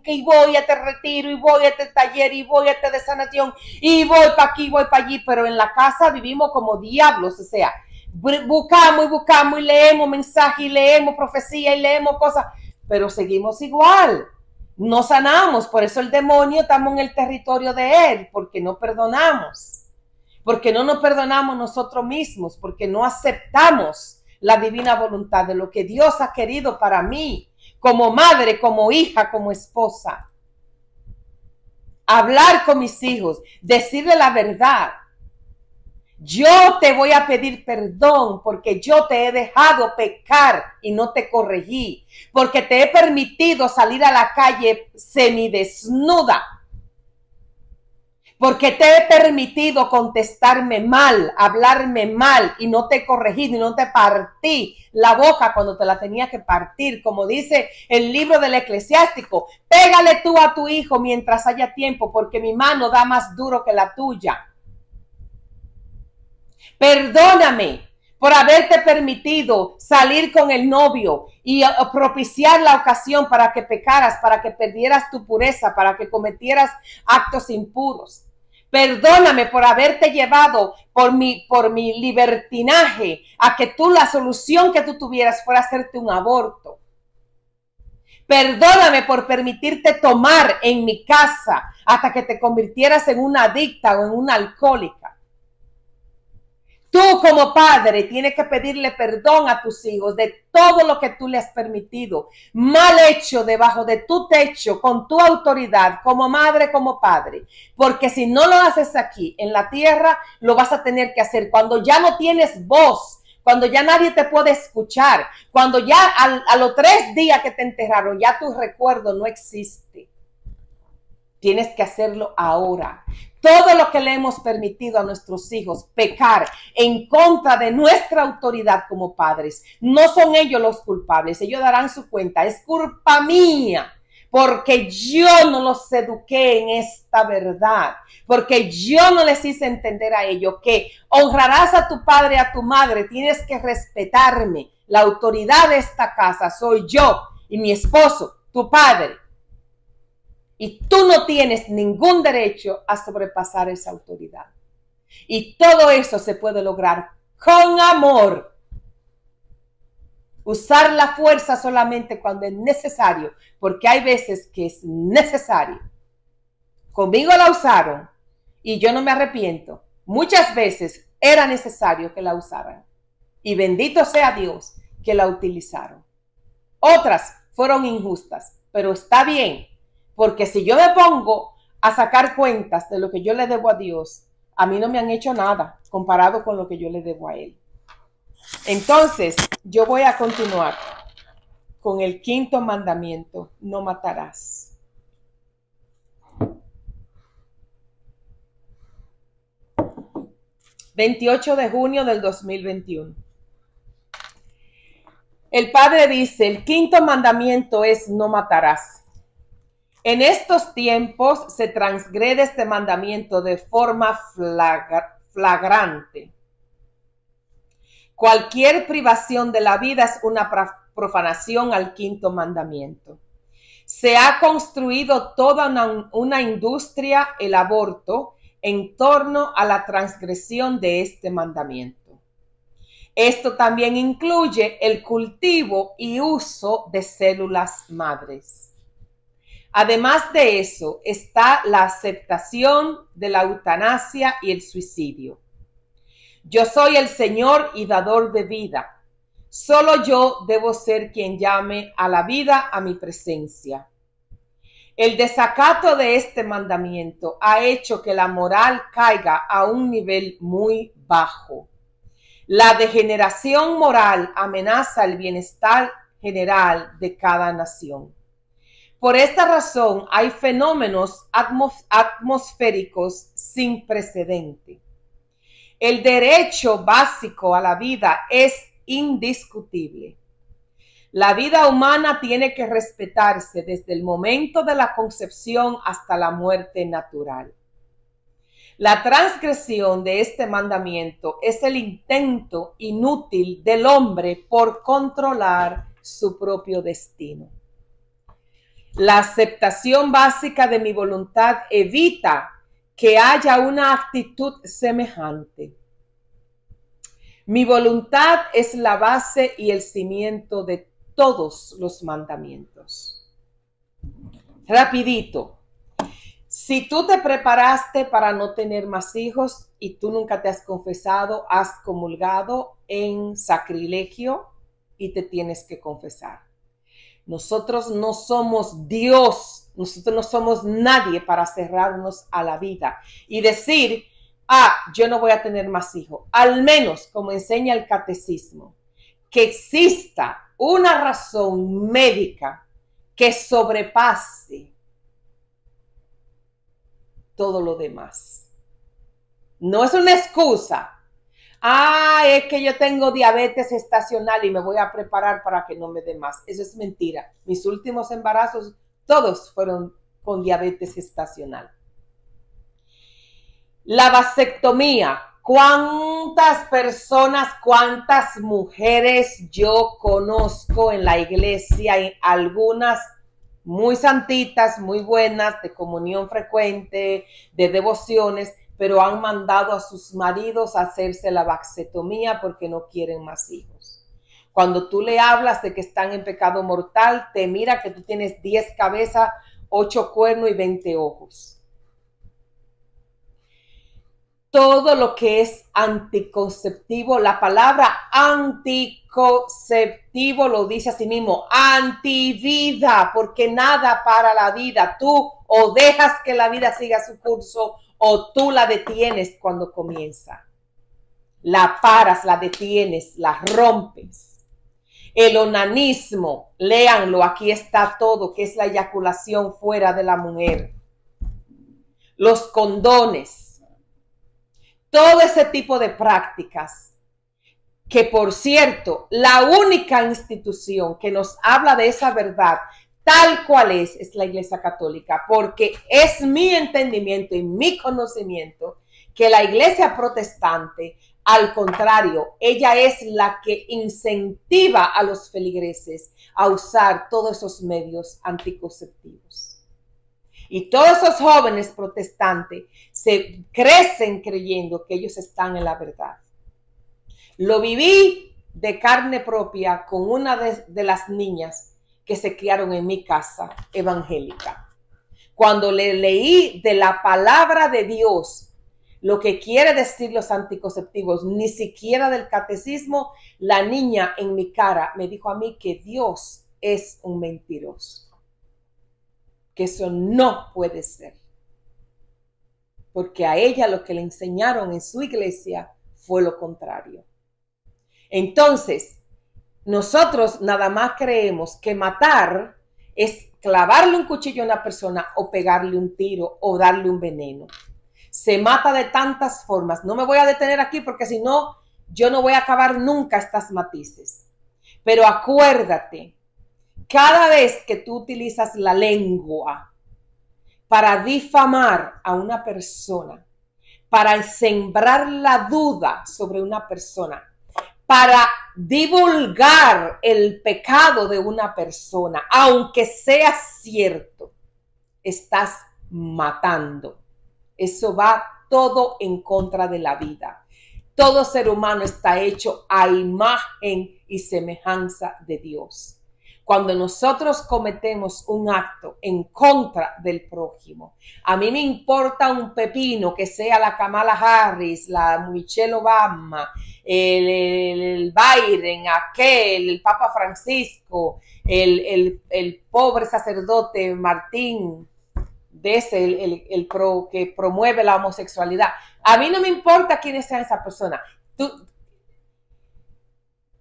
y voy a este retiro, y voy a este taller, y voy a este de sanación, y voy para aquí, voy para allí, pero en la casa vivimos como diablos, o sea, buscamos y leemos mensajes, y leemos profecía, y leemos cosas, pero seguimos igual, no sanamos, por eso el demonio estamos en el territorio de él, porque no perdonamos, porque no nos perdonamos nosotros mismos, porque no aceptamos la divina voluntad de lo que Dios ha querido para mí, como madre, como hija, como esposa. Hablar con mis hijos, decirle la verdad. Yo te voy a pedir perdón porque yo te he dejado pecar y no te corregí, porque te he permitido salir a la calle semidesnuda, porque te he permitido contestarme mal, hablarme mal y no te he corregido y no te partí la boca cuando te la tenía que partir. Como dice el libro del Eclesiástico, pégale tú a tu hijo mientras haya tiempo porque mi mano da más duro que la tuya. Perdóname por haberte permitido salir con el novio y propiciar la ocasión para que pecaras, para que perdieras tu pureza, para que cometieras actos impuros. Perdóname por haberte llevado por mi libertinaje a que tú la solución que tú tuvieras fuera hacerte un aborto. Perdóname por permitirte tomar en mi casa hasta que te convirtieras en una adicta o en una alcohólica. Tú como padre tienes que pedirle perdón a tus hijos de todo lo que tú le has permitido, mal hecho debajo de tu techo, con tu autoridad, como madre, como padre. Porque si no lo haces aquí, en la tierra, lo vas a tener que hacer cuando ya no tienes voz, cuando ya nadie te puede escuchar, cuando ya a los 3 días que te enterraron, ya tu recuerdo no existe. Tienes que hacerlo ahora. Todo lo que le hemos permitido a nuestros hijos pecar en contra de nuestra autoridad como padres, no son ellos los culpables. Ellos darán su cuenta. Es culpa mía porque yo no los eduqué en esta verdad, porque yo no les hice entender a ellos que honrarás a tu padre y a tu madre, tienes que respetarme. La autoridad de esta casa soy yo y mi esposo, tu padre. Y tú no tienes ningún derecho a sobrepasar esa autoridad. Y todo eso se puede lograr con amor. Usar la fuerza solamente cuando es necesario, porque hay veces que es necesario. Conmigo la usaron y yo no me arrepiento. Muchas veces era necesario que la usaran. Y bendito sea Dios que la utilizaron. Otras fueron injustas, pero está bien. Porque si yo me pongo a sacar cuentas de lo que yo le debo a Dios, a mí no me han hecho nada comparado con lo que yo le debo a Él. Entonces, yo voy a continuar con el 5º mandamiento: no matarás. ...28 de junio del 2021... El Padre dice: el 5º mandamiento es no matarás. En estos tiempos se transgrede este mandamiento de forma flagrante. Cualquier privación de la vida es una profanación al 5º mandamiento. Se ha construido toda una industria, el aborto, en torno a la transgresión de este mandamiento. Esto también incluye el cultivo y uso de células madres. Además de eso, está la aceptación de la eutanasia y el suicidio. Yo soy el Señor y dador de vida. Solo yo debo ser quien llame a la vida a mi presencia. El desacato de este mandamiento ha hecho que la moral caiga a un nivel muy bajo. La degeneración moral amenaza el bienestar general de cada nación. Por esta razón hay fenómenos atmosféricos sin precedente. El derecho básico a la vida es indiscutible. La vida humana tiene que respetarse desde el momento de la concepción hasta la muerte natural. La transgresión de este mandamiento es el intento inútil del hombre por controlar su propio destino. La aceptación básica de mi voluntad evita que haya una actitud semejante. Mi voluntad es la base y el cimiento de todos los mandamientos. Rapidito. Si tú te preparaste para no tener más hijos y tú nunca te has confesado, has comulgado en sacrilegio y te tienes que confesar. Nosotros no somos Dios, nosotros no somos nadie para cerrarnos a la vida y decir, yo no voy a tener más hijos. Al menos, como enseña el catecismo, que exista una razón médica que sobrepase todo lo demás. No es una excusa. Es que yo tengo diabetes estacional y me voy a preparar para que no me dé más. Eso es mentira. Mis últimos embarazos, todos fueron con diabetes estacional. La vasectomía. ¿Cuántas personas, cuántas mujeres yo conozco en la iglesia? Y algunas muy santitas, muy buenas, de comunión frecuente, de devociones, pero han mandado a sus maridos a hacerse la vasectomía porque no quieren más hijos. Cuando tú le hablas de que están en pecado mortal, te mira que tú tienes 10 cabezas, 8 cuernos y 20 ojos. Todo lo que es anticonceptivo, la palabra anticonceptivo lo dice así mismo, antivida, porque nada para la vida. Tú o dejas que la vida siga su curso o tú la detienes cuando comienza. La paras, la detienes, la rompes. El onanismo, léanlo, aquí está todo, que es la eyaculación fuera de la mujer. Los condones. Todo ese tipo de prácticas, que por cierto, la única institución que nos habla de esa verdad tal cual es la Iglesia Católica, porque es mi entendimiento y mi conocimiento que la Iglesia Protestante, al contrario, ella es la que incentiva a los feligreses a usar todos esos medios anticonceptivos. Y todos esos jóvenes protestantes se crecen creyendo que ellos están en la verdad. Lo viví de carne propia con una de las niñas que se criaron en mi casa evangélica. Cuando le leí de la palabra de Dios lo que quiere decir los anticonceptivos, ni siquiera del catecismo, la niña en mi cara me dijo a mí que Dios es un mentiroso. Que eso no puede ser. Porque a ella lo que le enseñaron en su iglesia fue lo contrario. Entonces, nosotros nada más creemos que matar es clavarle un cuchillo a una persona o pegarle un tiro o darle un veneno. Se mata de tantas formas. No me voy a detener aquí porque si no, yo no voy a acabar nunca estas matices. Pero acuérdate, cada vez que tú utilizas la lengua para difamar a una persona, para sembrar la duda sobre una persona, para divulgar el pecado de una persona, aunque sea cierto, estás matando. Eso va todo en contra de la vida. Todo ser humano está hecho a imagen y semejanza de Dios. Cuando nosotros cometemos un acto en contra del prójimo, a mí me importa un pepino que sea la Kamala Harris, la Michelle Obama, el Biden, aquel, el Papa Francisco, el pobre sacerdote Martín, de ese, que promueve la homosexualidad. A mí no me importa quiénes sean esas personas.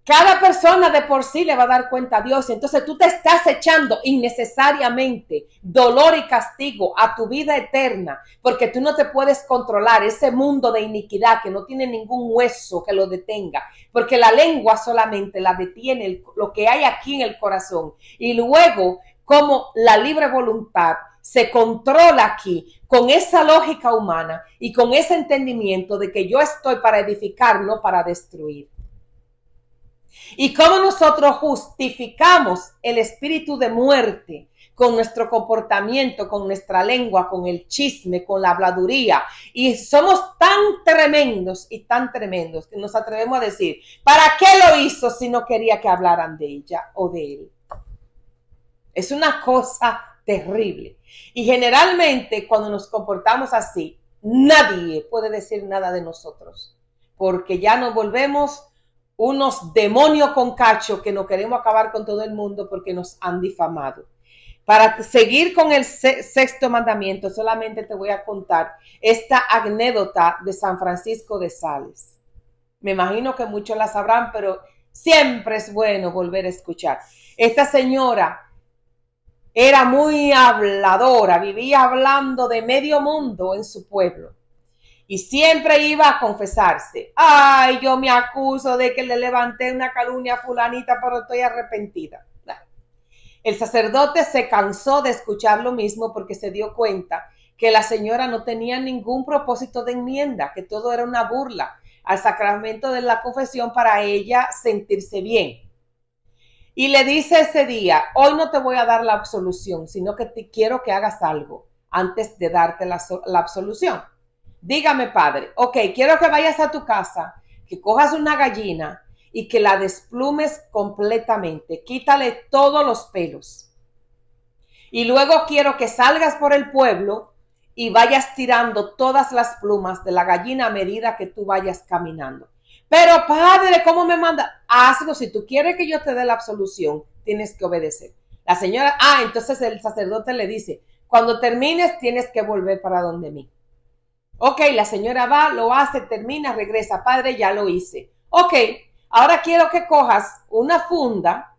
Cada persona de por sí le va a dar cuenta a Dios. Entonces tú te estás echando innecesariamente dolor y castigo a tu vida eterna porque tú no te puedes controlar ese mundo de iniquidad que no tiene ningún hueso que lo detenga, porque la lengua solamente la detiene lo que hay aquí en el corazón y luego como la libre voluntad se controla aquí con esa lógica humana y con ese entendimiento de que yo estoy para edificar, no para destruir. Y cómo nosotros justificamos el espíritu de muerte con nuestro comportamiento, con nuestra lengua, con el chisme, con la habladuría. Y somos tan tremendos y tan tremendos que nos atrevemos a decir, ¿para qué lo hizo si no quería que hablaran de ella o de él? Es una cosa terrible. Y generalmente cuando nos comportamos así, nadie puede decir nada de nosotros, porque ya nos volvemos unos demonios con cacho que no queremos acabar con todo el mundo porque nos han difamado. Para seguir con el sexto mandamiento, solamente te voy a contar esta anécdota de San Francisco de Sales. Me imagino que muchos la sabrán, pero siempre es bueno volver a escuchar. Esta señora era muy habladora, vivía hablando de medio mundo en su pueblo. Y siempre iba a confesarse. Ay, yo me acuso de que le levanté una calumnia a fulanita, pero estoy arrepentida. El sacerdote se cansó de escuchar lo mismo porque se dio cuenta que la señora no tenía ningún propósito de enmienda, que todo era una burla al sacramento de la confesión para ella sentirse bien. Y le dice ese día, hoy no te voy a dar la absolución, sino que te quiero que hagas algo antes de darte la absolución. Dígame, padre, ok, quiero que vayas a tu casa, que cojas una gallina y que la desplumes completamente. Quítale todos los pelos. Y luego quiero que salgas por el pueblo y vayas tirando todas las plumas de la gallina a medida que tú vayas caminando. Pero padre, ¿cómo me manda? Hazlo. Si tú quieres que yo te dé la absolución, tienes que obedecer. La señora, entonces el sacerdote le dice, cuando termines tienes que volver para donde mí. Ok, la señora va, lo hace, termina, regresa. Padre, ya lo hice. Ok, ahora quiero que cojas una funda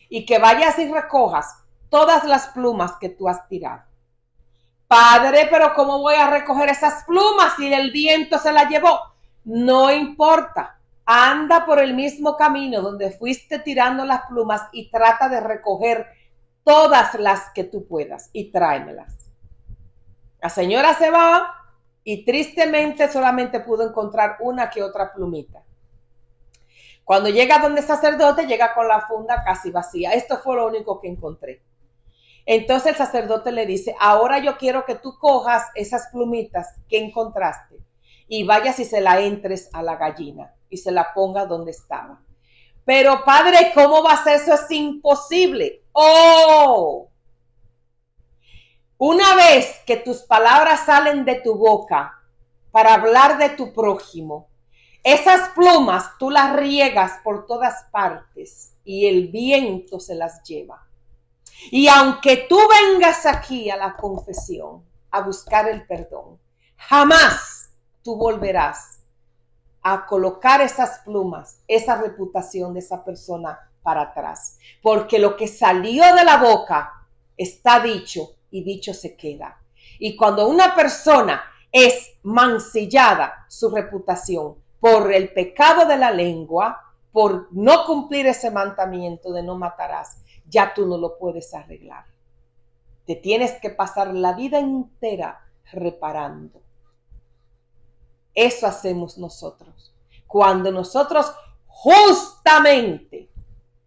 y que vayas y recojas todas las plumas que tú has tirado. Padre, pero ¿cómo voy a recoger esas plumas si el viento se las llevó? No importa. Anda por el mismo camino donde fuiste tirando las plumas y trata de recoger todas las que tú puedas y tráemelas. La señora se va y tristemente solamente pudo encontrar una que otra plumita. Cuando llega donde el sacerdote, llega con la funda casi vacía. Esto fue lo único que encontré. Entonces el sacerdote le dice, ahora yo quiero que tú cojas esas plumitas que encontraste y vayas y se la entres a la gallina y se la ponga donde estaba. Pero padre, ¿cómo va a ser eso? Es imposible. ¡Oh! Una vez que tus palabras salen de tu boca para hablar de tu prójimo, esas plumas tú las riegas por todas partes y el viento se las lleva. Y aunque tú vengas aquí a la confesión a buscar el perdón, jamás tú volverás a colocar esas plumas, esa reputación de esa persona para atrás. Porque lo que salió de la boca está dicho y dicho se queda. Y cuando una persona es mancillada su reputación por el pecado de la lengua, por no cumplir ese mandamiento de no matarás, ya tú no lo puedes arreglar. Te tienes que pasar la vida entera reparando. Eso hacemos nosotros. Cuando nosotros justamente,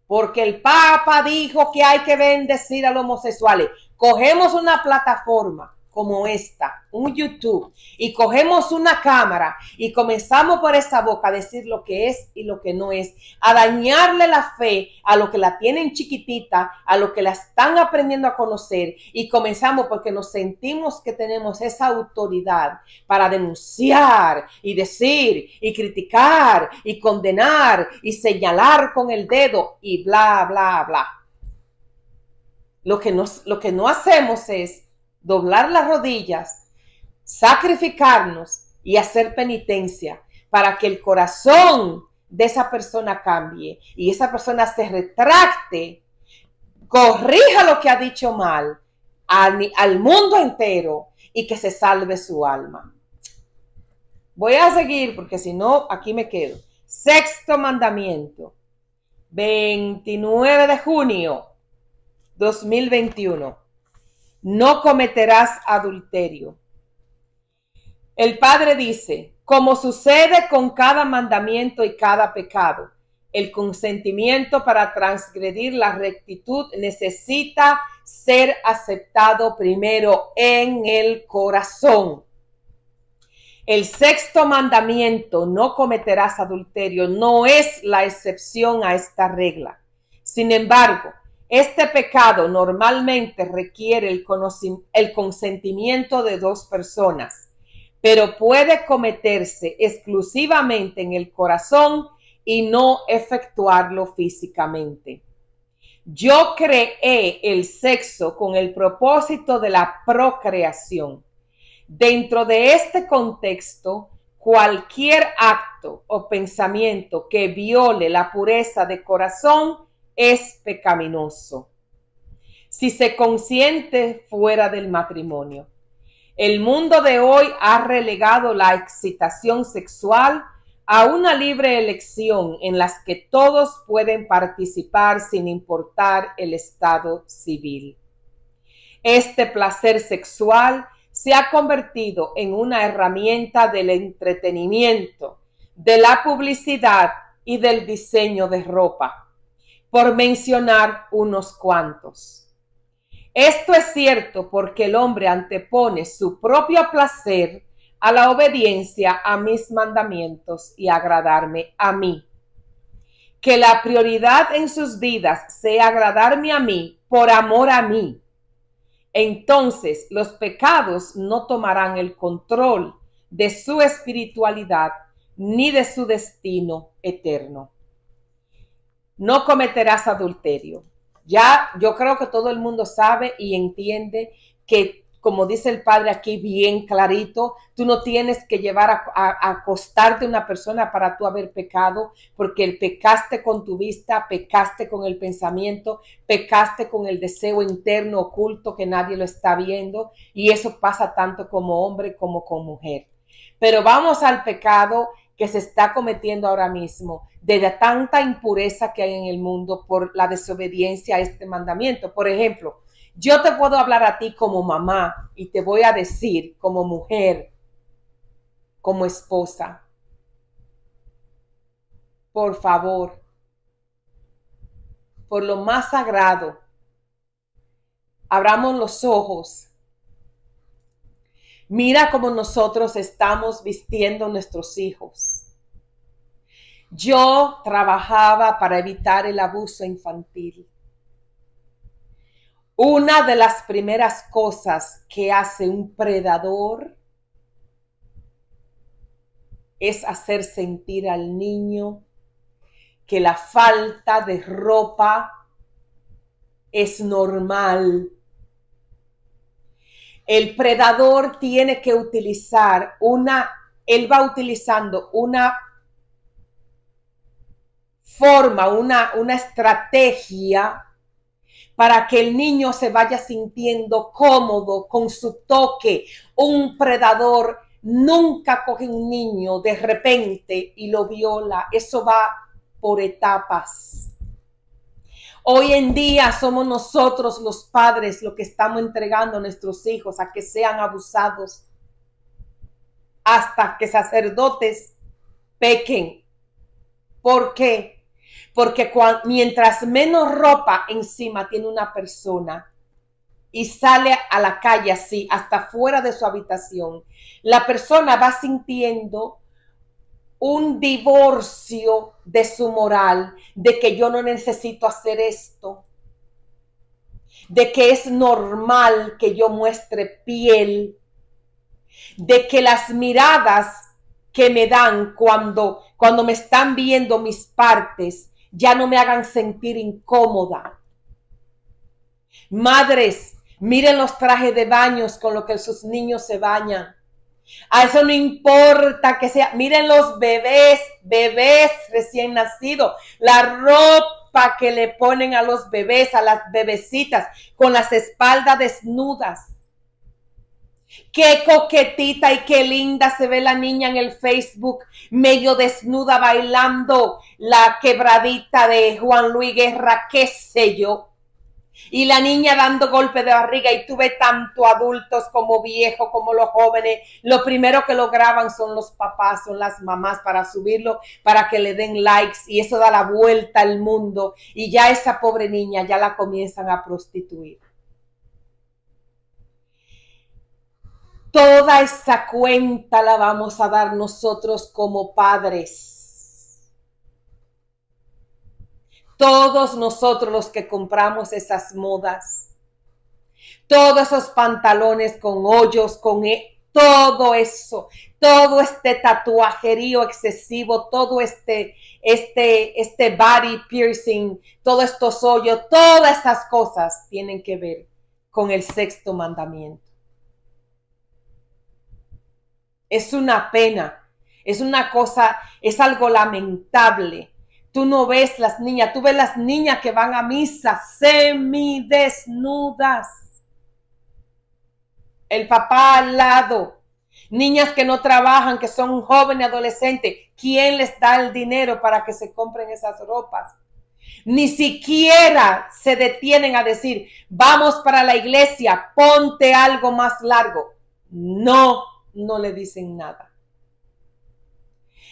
porque el Papa dijo que hay que bendecir a los homosexuales, cogemos una plataforma como esta, un YouTube, y cogemos una cámara y comenzamos por esa boca a decir lo que es y lo que no es, a dañarle la fe a lo que la tienen chiquitita, a lo que la están aprendiendo a conocer, y comenzamos porque nos sentimos que tenemos esa autoridad para denunciar y decir y criticar y condenar y señalar con el dedo y bla, bla, bla. Lo que no hacemos es doblar las rodillas, sacrificarnos y hacer penitencia para que el corazón de esa persona cambie y esa persona se retracte, corrija lo que ha dicho mal al mundo entero y que se salve su alma. Voy a seguir porque si no, aquí me quedo. Sexto mandamiento, 29 de junio 2021. No cometerás adulterio. El Padre dice, como sucede con cada mandamiento y cada pecado, el consentimiento para transgredir la rectitud necesita ser aceptado primero en el corazón. El sexto mandamiento, no cometerás adulterio, no es la excepción a esta regla. Sin embargo, este pecado normalmente requiere el consentimiento de dos personas, pero puede cometerse exclusivamente en el corazón y no efectuarlo físicamente. Yo creé el sexo con el propósito de la procreación. Dentro de este contexto, cualquier acto o pensamiento que viole la pureza de corazón es pecaminoso si se consiente fuera del matrimonio. El mundo de hoy ha relegado la excitación sexual a una libre elección en las que todos pueden participar sin importar el estado civil. Este placer sexual se ha convertido en una herramienta del entretenimiento, de la publicidad y del diseño de ropa, por mencionar unos cuantos. Esto es cierto porque el hombre antepone su propio placer a la obediencia a mis mandamientos y agradarme a mí. que la prioridad en sus vidas sea agradarme a mí por amor a mí, entonces los pecados no tomarán el control de su espiritualidad ni de su destino eterno. No cometerás adulterio. Ya yo creo que todo el mundo sabe y entiende que, como dice el padre aquí bien clarito, tú no tienes que llevar a acostarte a una persona para tú haber pecado, porque pecaste con tu vista, pecaste con el pensamiento, pecaste con el deseo interno oculto que nadie lo está viendo, y eso pasa tanto como hombre como con mujer. Pero vamos al pecado que se está cometiendo ahora mismo, de tanta impureza que hay en el mundo por la desobediencia a este mandamiento. Por ejemplo, yo te puedo hablar a ti como mamá y te voy a decir como mujer, como esposa, por favor, por lo más sagrado, abramos los ojos. Mira cómo nosotros estamos vistiendo a nuestros hijos. Yo trabajaba para evitar el abuso infantil. Una de las primeras cosas que hace un predador es hacer sentir al niño que la falta de ropa es normal. El predador tiene que utilizar él va utilizando una forma, una estrategia para que el niño se vaya sintiendo cómodo con su toque. Un predador nunca coge un niño de repente y lo viola. Eso va por etapas. Hoy en día somos nosotros los padres los que estamos entregando a nuestros hijos a que sean abusados hasta que sacerdotes pequen. ¿Por qué? Porque mientras menos ropa encima tiene una persona y sale a la calle así, hasta fuera de su habitación, la persona va sintiendo un divorcio de su moral, de que yo no necesito hacer esto, de que es normal que yo muestre piel, de que las miradas que me dan cuando me están viendo mis partes ya no me hagan sentir incómoda. Madres, miren los trajes de baños con los que sus niños se bañan. A eso no importa que sea. Miren los bebés recién nacidos, la ropa que le ponen a los bebés, a las bebecitas, con las espaldas desnudas. Qué coquetita y qué linda se ve la niña en el Facebook, medio desnuda bailando la quebradita de Juan Luis Guerra, qué sé yo. Y la niña dando golpe de barriga, y tú ves tanto adultos como viejos, como los jóvenes. Lo primero que lo graban son los papás, son las mamás para subirlo, para que le den likes, y eso da la vuelta al mundo. Y ya esa pobre niña ya la comienzan a prostituir. Toda esa cuenta la vamos a dar nosotros como padres. Todos nosotros los que compramos esas modas, todos esos pantalones con hoyos, todo eso, todo este tatuajerío excesivo, todo este body piercing, todos estos hoyos, todas esas cosas tienen que ver con el sexto mandamiento. Es una pena, es una cosa, es algo lamentable. Tú no ves las niñas, tú ves las niñas que van a misa semidesnudas. El papá al lado. Niñas que no trabajan, que son jóvenes, adolescentes. ¿Quién les da el dinero para que se compren esas ropas? Ni siquiera se detienen a decir, vamos para la iglesia, ponte algo más largo. No le dicen nada.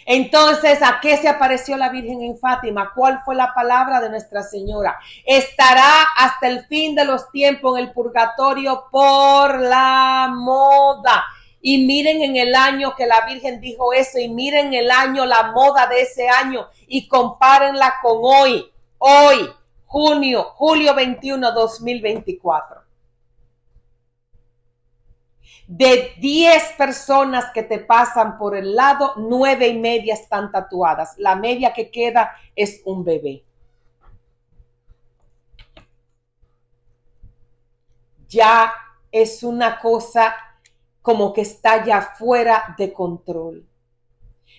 Entonces, ¿a qué se apareció la Virgen en Fátima? ¿Cuál fue la palabra de Nuestra Señora? Estará hasta el fin de los tiempos en el purgatorio por la moda. y miren en el año que la Virgen dijo eso, y miren el año, la moda de ese año, y compárenla con hoy, julio 21, 2024. De 10 personas que te pasan por el lado, 9.5 están tatuadas. La media que queda es un bebé. Ya es una cosa como que está ya fuera de control.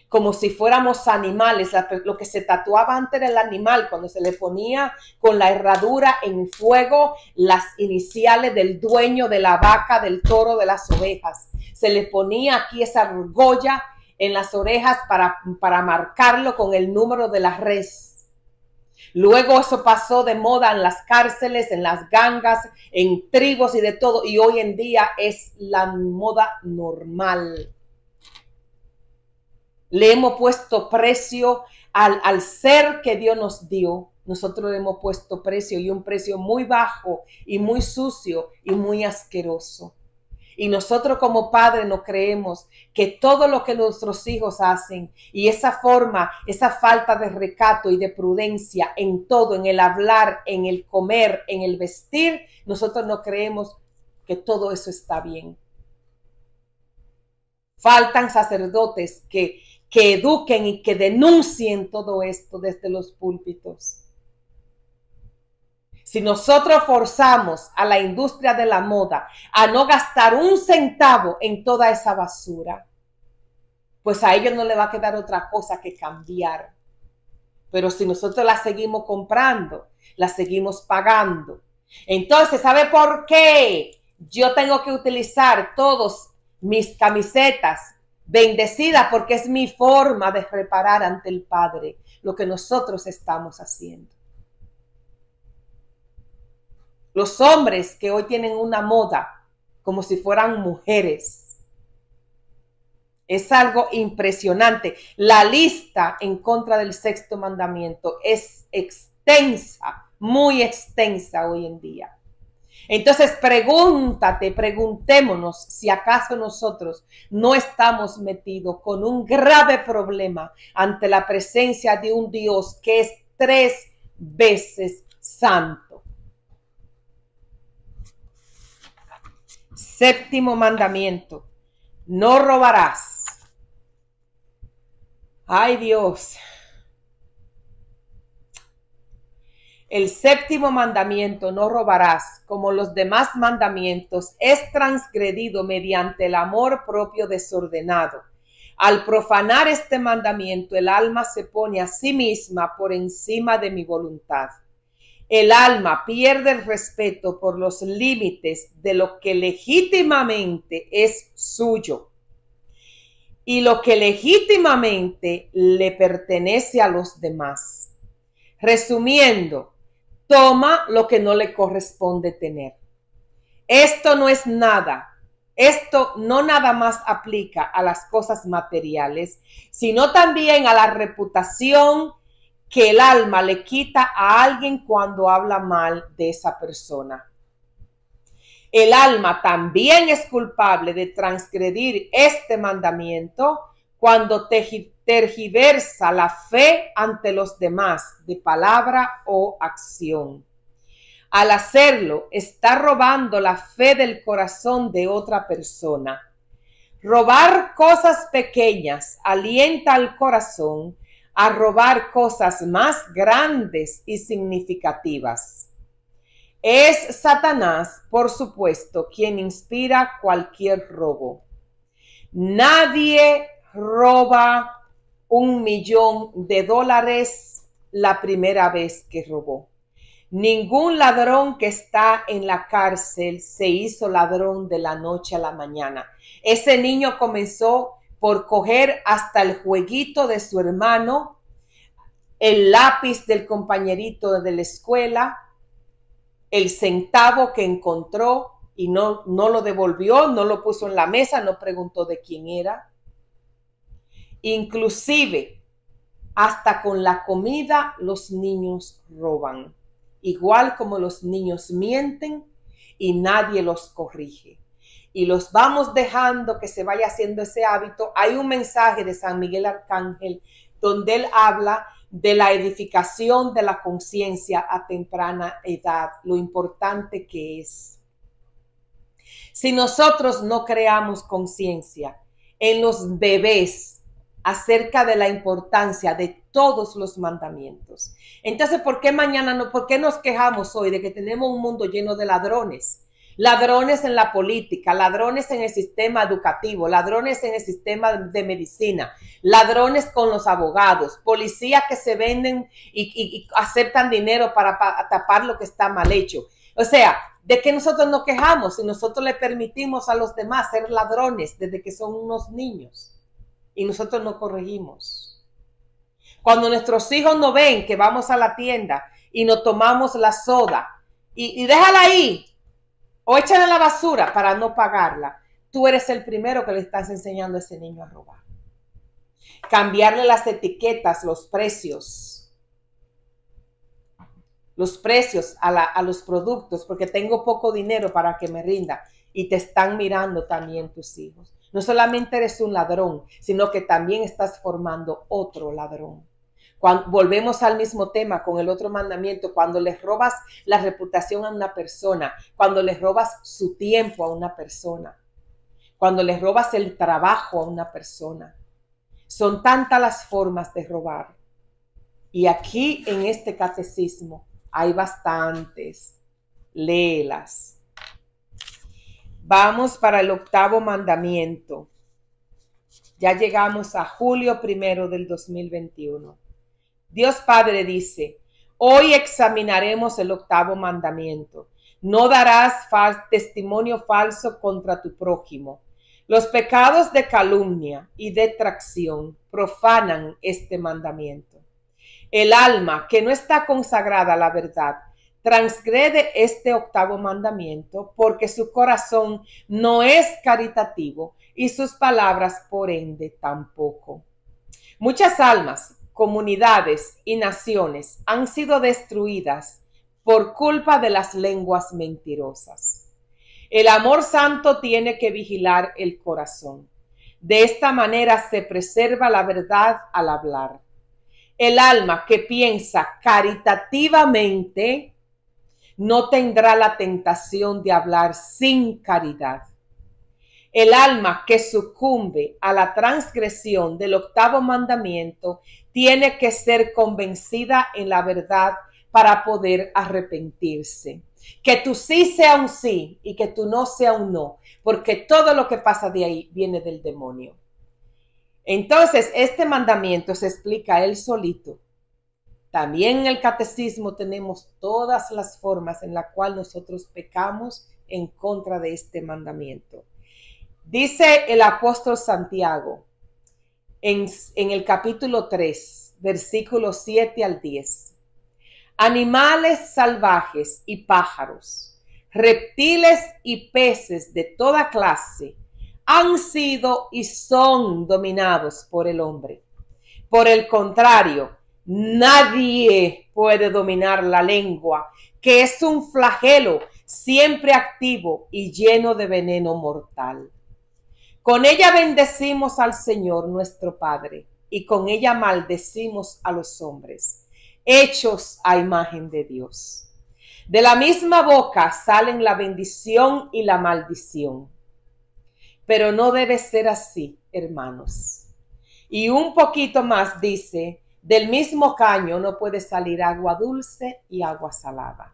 Como si fuéramos animales. Lo que se tatuaba antes era el animal, cuando se le ponía con la herradura en fuego las iniciales del dueño de la vaca, del toro, de las ovejas. Se le ponía aquí esa argolla en las orejas para marcarlo con el número de la res. Luego eso pasó de moda en las cárceles, en las gangas, en tribus y de todo, y hoy en día es la moda normal. Le hemos puesto precio al ser que Dios nos dio. Nosotros le hemos puesto precio, y un precio muy bajo y muy sucio y muy asqueroso. Y nosotros como padres no creemos que todo lo que nuestros hijos hacen, y esa forma, esa falta de recato y de prudencia en todo, en el hablar, en el comer, en el vestir, nosotros no creemos que todo eso está bien. Faltan sacerdotes que eduquen y que denuncien todo esto desde los púlpitos. Si nosotros forzamos a la industria de la moda a no gastar un centavo en toda esa basura, pues a ellos no le va a quedar otra cosa que cambiar. Pero si nosotros la seguimos comprando, la seguimos pagando, entonces, ¿sabe por qué yo tengo que utilizar todos mis camisetas bendecidas? Porque es mi forma de reparar ante el Padre lo que nosotros estamos haciendo. Los hombres que hoy tienen una moda como si fueran mujeres. Es algo impresionante. La lista en contra del sexto mandamiento es extensa, muy extensa hoy en día. Entonces preguntémonos si acaso nosotros no estamos metidos con un grave problema ante la presencia de un Dios que es 3 veces santo. Séptimo mandamiento: no robarás. Ay, Dios. El séptimo mandamiento, no robarás, como los demás mandamientos, es transgredido mediante el amor propio desordenado. Al profanar este mandamiento, el alma se pone a sí misma por encima de mi voluntad. El alma pierde el respeto por los límites de lo que legítimamente es suyo y lo que legítimamente le pertenece a los demás. Resumiendo, toma lo que no le corresponde tener. Esto no es nada. Esto no nada más aplica a las cosas materiales, sino también a la reputación que el alma le quita a alguien cuando habla mal de esa persona. El alma también es culpable de transgredir este mandamiento cuando tergiversa la fe ante los demás de palabra o acción. Al hacerlo, está robando la fe del corazón de otra persona. Robar cosas pequeñas alienta al corazón a robar cosas más grandes y significativas. Es Satanás, por supuesto, quien inspira cualquier robo. Nadie roba $1.000.000 la primera vez que robó. Ningún ladrón que está en la cárcel se hizo ladrón de la noche a la mañana. Ese niño comenzó por coger hasta el jueguito de su hermano, el lápiz del compañerito de la escuela, el centavo que encontró y no lo devolvió, no lo puso en la mesa, no preguntó de quién era. Inclusive, hasta con la comida los niños roban. Igual como los niños mienten y nadie los corrige. y los vamos dejando que se vaya haciendo ese hábito, hay un mensaje de San Miguel Arcángel donde él habla de la edificación de la conciencia a temprana edad, lo importante que es. Si nosotros no creamos conciencia en los bebés acerca de la importancia de todos los mandamientos, entonces, ¿por qué mañana no? ¿Por qué nos quejamos hoy de que tenemos un mundo lleno de ladrones? Ladrones en la política, ladrones en el sistema educativo, ladrones en el sistema de medicina, ladrones con los abogados, policías que se venden y aceptan dinero para tapar lo que está mal hecho. O sea, ¿de qué nosotros nos quejamos si nosotros le permitimos a los demás ser ladrones desde que son unos niños y nosotros no corregimos? Cuando nuestros hijos no ven que vamos a la tienda y nos tomamos la soda y déjala ahí o échala a la basura para no pagarla, tú eres el primero que le estás enseñando a ese niño a robar. Cambiarle las etiquetas, los precios a los productos, porque tengo poco dinero para que me rinda, y te están mirando también tus hijos. No solamente eres un ladrón, sino que también estás formando otro ladrón. Cuando volvemos al mismo tema con el otro mandamiento, cuando les robas la reputación a una persona, cuando les robas su tiempo a una persona, cuando les robas el trabajo a una persona, son tantas las formas de robar. Y aquí en este catecismo hay bastantes. Léelas. Vamos para el 8º mandamiento. Ya llegamos a julio 1 del 2021. Dios Padre dice, hoy examinaremos el 8º mandamiento. No darás testimonio falso contra tu prójimo. Los pecados de calumnia y detracción profanan este mandamiento. El alma que no está consagrada a la verdad transgrede este 8º mandamiento porque su corazón no es caritativo y sus palabras por ende tampoco. Muchas almas, comunidades y naciones han sido destruidas por culpa de las lenguas mentirosas. El amor santo tiene que vigilar el corazón. De esta manera se preserva la verdad al hablar. El alma que piensa caritativamente no tendrá la tentación de hablar sin caridad. El alma que sucumbe a la transgresión del 8º mandamiento tiene que ser convencida en la verdad para poder arrepentirse. Que tu sí sea un sí y que tu no sea un no, porque todo lo que pasa de ahí viene del demonio. Entonces, este mandamiento se explica él solito. También en el catecismo tenemos todas las formas en las cuales nosotros pecamos en contra de este mandamiento. Dice el apóstol Santiago en el capítulo 3, versículos 7 al 10. Animales salvajes y pájaros, reptiles y peces de toda clase han sido y son dominados por el hombre. Por el contrario, nadie puede dominar la lengua, que es un flagelo siempre activo y lleno de veneno mortal. Con ella bendecimos al Señor nuestro Padre y con ella maldecimos a los hombres, hechos a imagen de Dios. De la misma boca salen la bendición y la maldición. Pero no debe ser así, hermanos. Y un poquito más dice, del mismo caño no puede salir agua dulce y agua salada.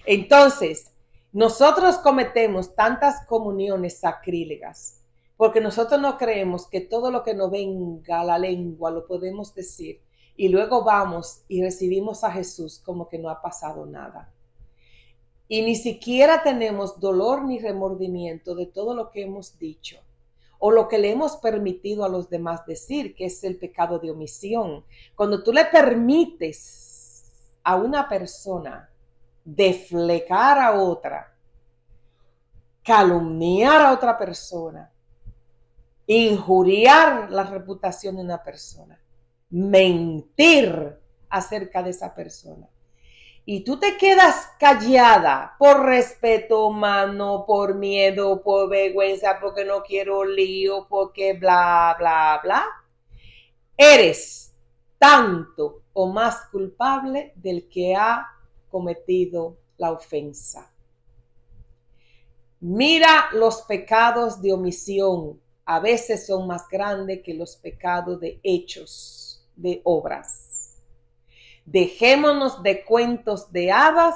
Entonces, nosotros cometemos tantas comuniones sacrílegas porque nosotros no creemos que todo lo que nos venga a la lengua lo podemos decir y luego vamos y recibimos a Jesús como que no ha pasado nada. Y ni siquiera tenemos dolor ni remordimiento de todo lo que hemos dicho o lo que le hemos permitido a los demás decir, que es el pecado de omisión. Cuando tú le permites a una persona deflecar a otra, calumniar a otra persona, injuriar la reputación de una persona, mentir acerca de esa persona, y tú te quedas callada por respeto humano, por miedo, por vergüenza, porque no quiero lío, porque bla, bla, bla, eres tanto o más culpable del que ha cometido la ofensa. Mira, los pecados de omisión a veces son más grandes que los pecados de hechos, de obras. Dejémonos de cuentos de hadas.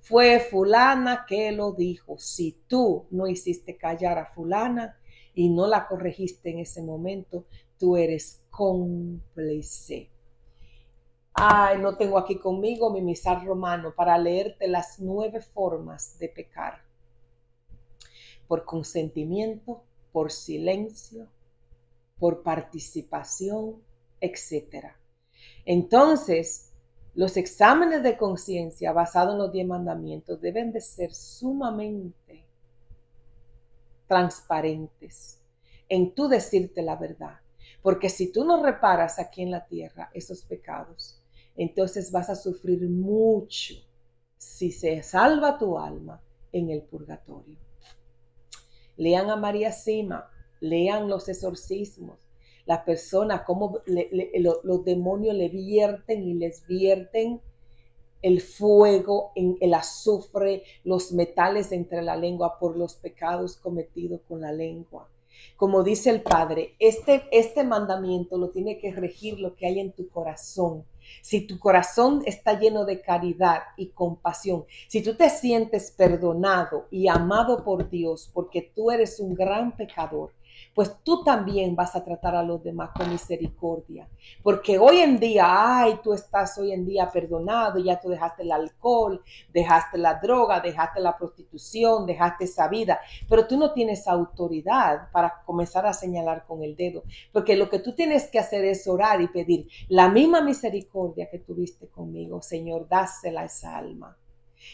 Fue fulana que lo dijo. Si tú no hiciste callar a fulana y no la corregiste en ese momento, tú eres cómplice. Ay, no tengo aquí conmigo mi misal romano para leerte las 9 formas de pecar. Por consentimiento, por silencio, por participación, etc. Entonces, los exámenes de conciencia basados en los 10 mandamientos deben de ser sumamente transparentes en tú decirte la verdad. Porque si tú no reparas aquí en la tierra esos pecados, entonces vas a sufrir mucho si se salva tu alma en el purgatorio. Lean a María Sima, lean los exorcismos, las personas, cómo los demonios le vierten y les vierten el fuego, el azufre, los metales entre la lengua por los pecados cometidos con la lengua. Como dice el Padre, este mandamiento lo tiene que regir lo que hay en tu corazón. Si tu corazón está lleno de caridad y compasión, si tú te sientes perdonado y amado por Dios porque tú eres un gran pecador, pues tú también vas a tratar a los demás con misericordia. Porque hoy en día, tú estás hoy en día perdonado, ya tú dejaste el alcohol, dejaste la droga, dejaste la prostitución, dejaste esa vida, pero tú no tienes autoridad para comenzar a señalar con el dedo, porque lo que tú tienes que hacer es orar y pedir la misma misericordia que tuviste conmigo, Señor, dásela a esa alma.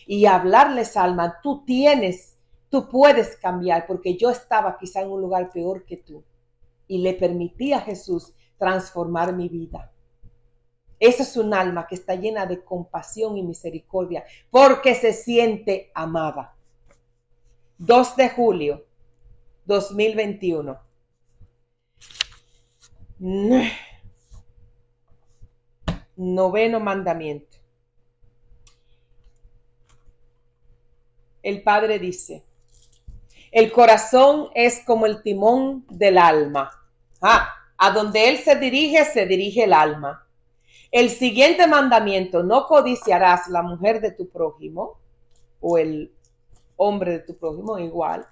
Y hablarle a esa alma, tú puedes cambiar, porque yo estaba quizá en un lugar peor que tú y le permití a Jesús transformar mi vida. Esa es un alma que está llena de compasión y misericordia porque se siente amada. 2 de julio 2021. Noveno mandamiento. El Padre dice: el corazón es como el timón del alma. A donde él se dirige el alma. El siguiente mandamiento: no codiciarás la mujer de tu prójimo, o el hombre de tu prójimo, igual.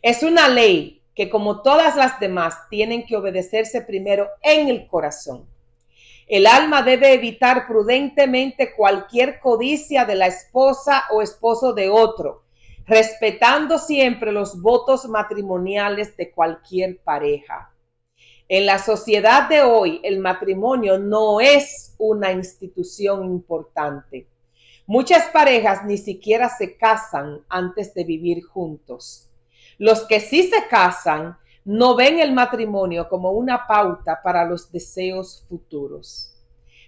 Es una ley que, como todas las demás, tienen que obedecerse primero en el corazón. El alma debe evitar prudentemente cualquier codicia de la esposa o esposo de otro, respetando siempre los votos matrimoniales de cualquier pareja. En la sociedad de hoy, el matrimonio no es una institución importante. Muchas parejas ni siquiera se casan antes de vivir juntos. Los que sí se casan no ven el matrimonio como una pauta para los deseos futuros.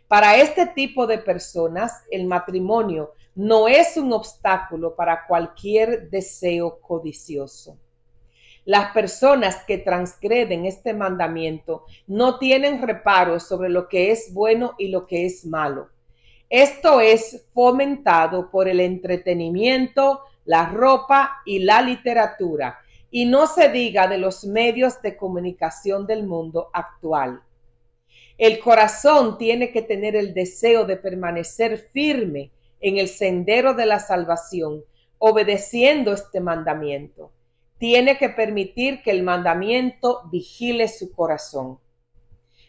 Para este tipo de personas, el matrimonio no es un obstáculo para cualquier deseo codicioso. Las personas que transgreden este mandamiento no tienen reparos sobre lo que es bueno y lo que es malo. Esto es fomentado por el entretenimiento, la ropa y la literatura, y no se diga de los medios de comunicación del mundo actual. El corazón tiene que tener el deseo de permanecer firme en el sendero de la salvación, obedeciendo este mandamiento. Tiene que permitir que el mandamiento vigile su corazón.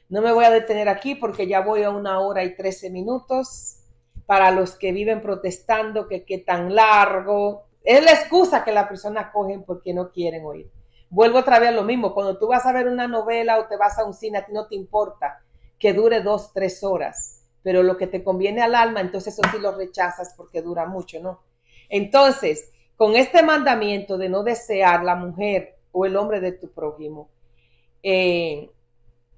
No me voy a detener aquí porque ya voy a 1 hora y 13 minutos. Para los que viven protestando que qué tan largo, es la excusa que las personas cogen porque no quieren oír. Vuelvo otra vez a lo mismo. Cuando tú vas a ver una novela o te vas a un cine, a ti no te importa que dure 2, 3 horas, pero lo que te conviene al alma, entonces eso sí lo rechazas porque dura mucho, ¿no? Entonces, con este mandamiento de no desear la mujer o el hombre de tu prójimo,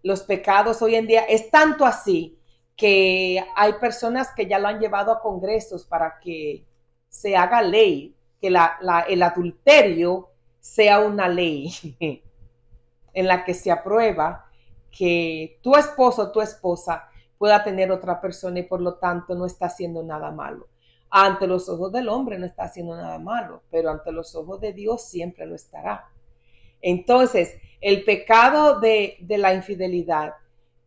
los pecados hoy en día es tanto así que hay personas que ya lo han llevado a congresos para que se haga ley, que el adulterio sea una ley en la que se aprueba que tu esposo o tu esposa pueda tener otra persona y por lo tanto no está haciendo nada malo. Ante los ojos del hombre no está haciendo nada malo, pero ante los ojos de Dios siempre lo estará. Entonces, el pecado de la infidelidad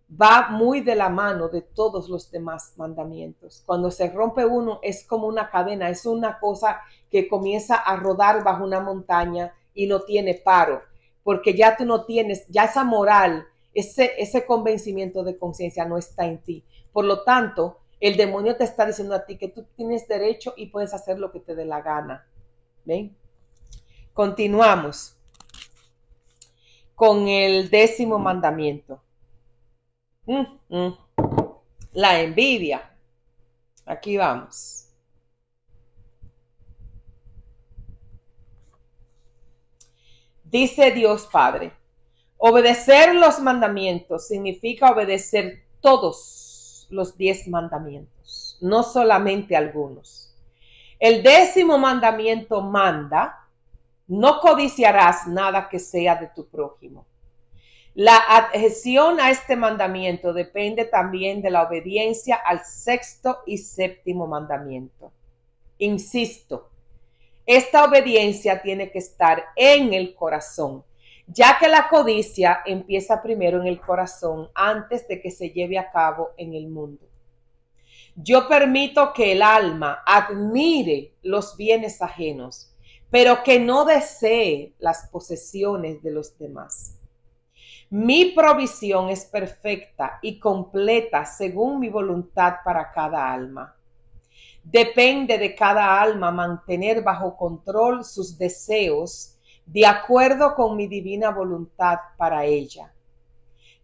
va muy de la mano de todos los demás mandamientos. Cuando se rompe uno es como una cadena, es una cosa que comienza a rodar bajo una montaña y no tiene paro, porque ya tú no tienes, ya esa moral, ese convencimiento de conciencia no está en ti. Por lo tanto, el demonio te está diciendo a ti que tú tienes derecho y puedes hacer lo que te dé la gana. ¿Ven? Continuamos con el 10º mandamiento. La envidia. Aquí vamos. Dice Dios Padre, obedecer los mandamientos significa obedecer todos los 10 mandamientos, no solamente algunos. El 10º mandamiento manda, no codiciarás nada que sea de tu prójimo. La adhesión a este mandamiento depende también de la obediencia al 6º y 7º mandamiento. Insisto, esta obediencia tiene que estar en el corazón, ya que la codicia empieza primero en el corazón antes de que se lleve a cabo en el mundo. Yo permito que el alma admire los bienes ajenos, pero que no desee las posesiones de los demás. Mi provisión es perfecta y completa según mi voluntad para cada alma. Depende de cada alma mantener bajo control sus deseos de acuerdo con mi divina voluntad para ella.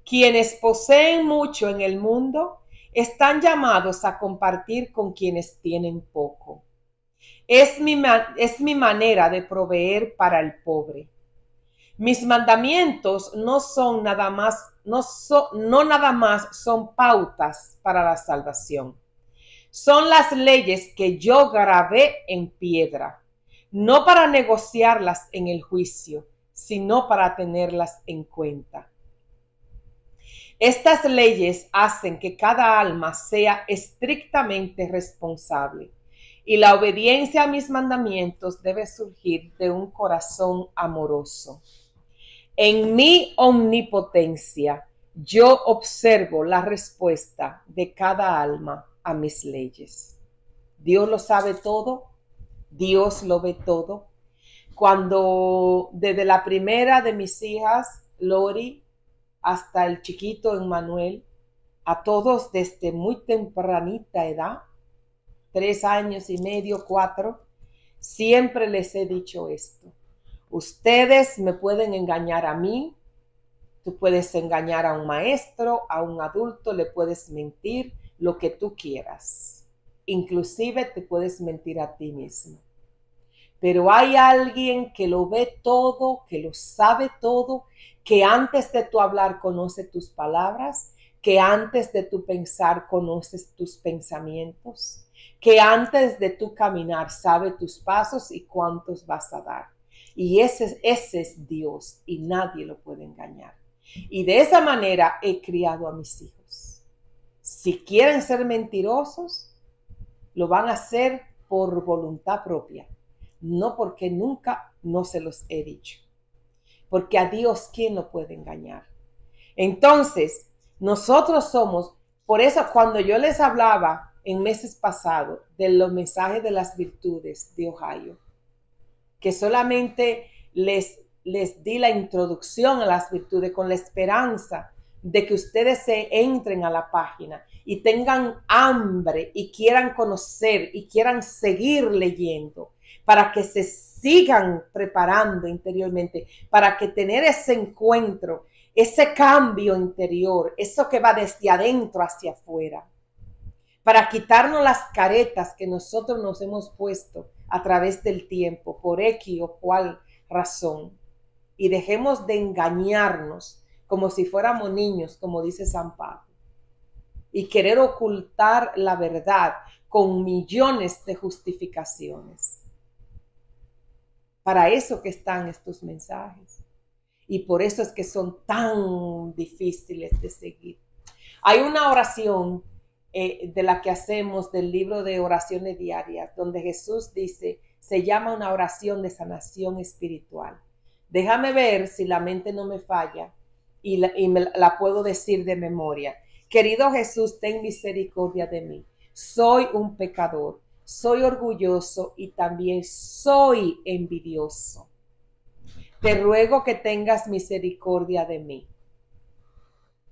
Quienes poseen mucho en el mundo están llamados a compartir con quienes tienen poco. Es mi manera de proveer para el pobre. Mis mandamientos no nada más son pautas para la salvación. Son las leyes que yo grabé en piedra, no para negociarlas en el juicio, sino para tenerlas en cuenta. Estas leyes hacen que cada alma sea estrictamente responsable y la obediencia a mis mandamientos debe surgir de un corazón amoroso. En mi omnipotencia, yo observo la respuesta de cada alma a mis leyes. Dios lo sabe todo, Dios lo ve todo. Cuando desde la primera de mis hijas, Lori, hasta el chiquito Emmanuel, a todos desde muy tempranita edad, 3 años y medio, 4, siempre les he dicho esto. Ustedes me pueden engañar a mí, tú puedes engañar a un maestro, a un adulto, le puedes mentir, lo que tú quieras. Inclusive te puedes mentir a ti mismo. Pero hay alguien que lo ve todo, que lo sabe todo, que antes de tu hablar conoce tus palabras, que antes de tu pensar conoces tus pensamientos, que antes de tu caminar sabe tus pasos y cuántos vas a dar. Y ese es Dios y nadie lo puede engañar. Y de esa manera he criado a mis hijos. Si quieren ser mentirosos, lo van a hacer por voluntad propia, no porque nunca no se los he dicho. Porque a Dios, ¿quién lo puede engañar? Entonces, nosotros somos, por eso cuando yo les hablaba en meses pasados de los mensajes de las virtudes de Ohio, que solamente les di la introducción a las virtudes con la esperanza de que ustedes se entren a la página y tengan hambre y quieran conocer y quieran seguir leyendo para que se sigan preparando interiormente, para que tener ese encuentro, ese cambio interior, eso que va desde adentro hacia afuera, para quitarnos las caretas que nosotros nos hemos puesto a través del tiempo, por X o cual razón, y dejemos de engañarnos como si fuéramos niños, como dice San Pablo. y querer ocultar la verdad con millones de justificaciones. Para eso que están estos mensajes. Y por eso es que son tan difíciles de seguir. Hay una oración de la que hacemos del libro de oraciones diarias, donde Jesús dice, se llama una oración de sanación espiritual. Déjame ver si la mente no me falla y me la puedo decir de memoria. Querido Jesús, ten misericordia de mí. Soy un pecador, soy orgulloso y también soy envidioso. Te ruego que tengas misericordia de mí.